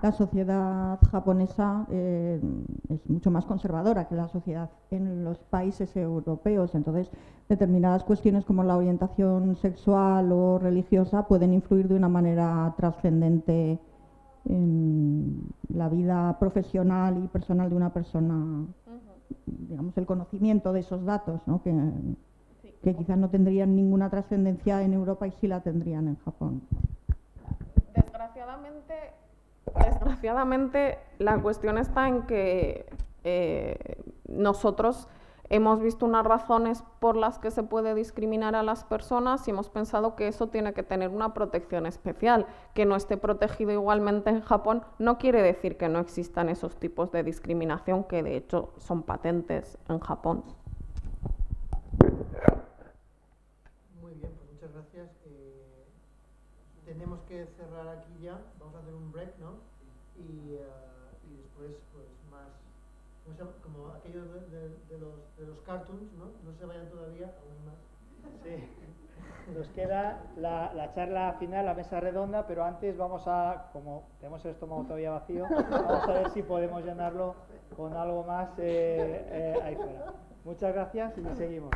La sociedad japonesa es mucho más conservadora que la sociedad en los países europeos. Entonces, determinadas cuestiones como la orientación sexual o religiosa pueden influir de una manera trascendente en la vida profesional y personal de una persona. Digamos, el conocimiento de esos datos, ¿no? que quizás no tendrían ninguna trascendencia en Europa y sí la tendrían en Japón. Desgraciadamente, Desgraciadamente, la cuestión está en que nosotros hemos visto unas razones por las que se puede discriminar a las personas y hemos pensado que eso tiene que tener una protección especial. Que no esté protegido igualmente en Japón no quiere decir que no existan esos tipos de discriminación que de hecho son patentes en Japón. Muy bien, pues muchas gracias. Tenemos que cerrar aquí ya, vamos a hacer un break, ¿no? Y después, pues más, no sé, como aquello de los cartoons, ¿no? No se vayan todavía, aún hay más. Sí, nos queda la charla final, la mesa redonda, pero antes vamos a, como tenemos el estómago todavía vacío, vamos a ver si podemos llenarlo con algo más ahí fuera. Muchas gracias y seguimos.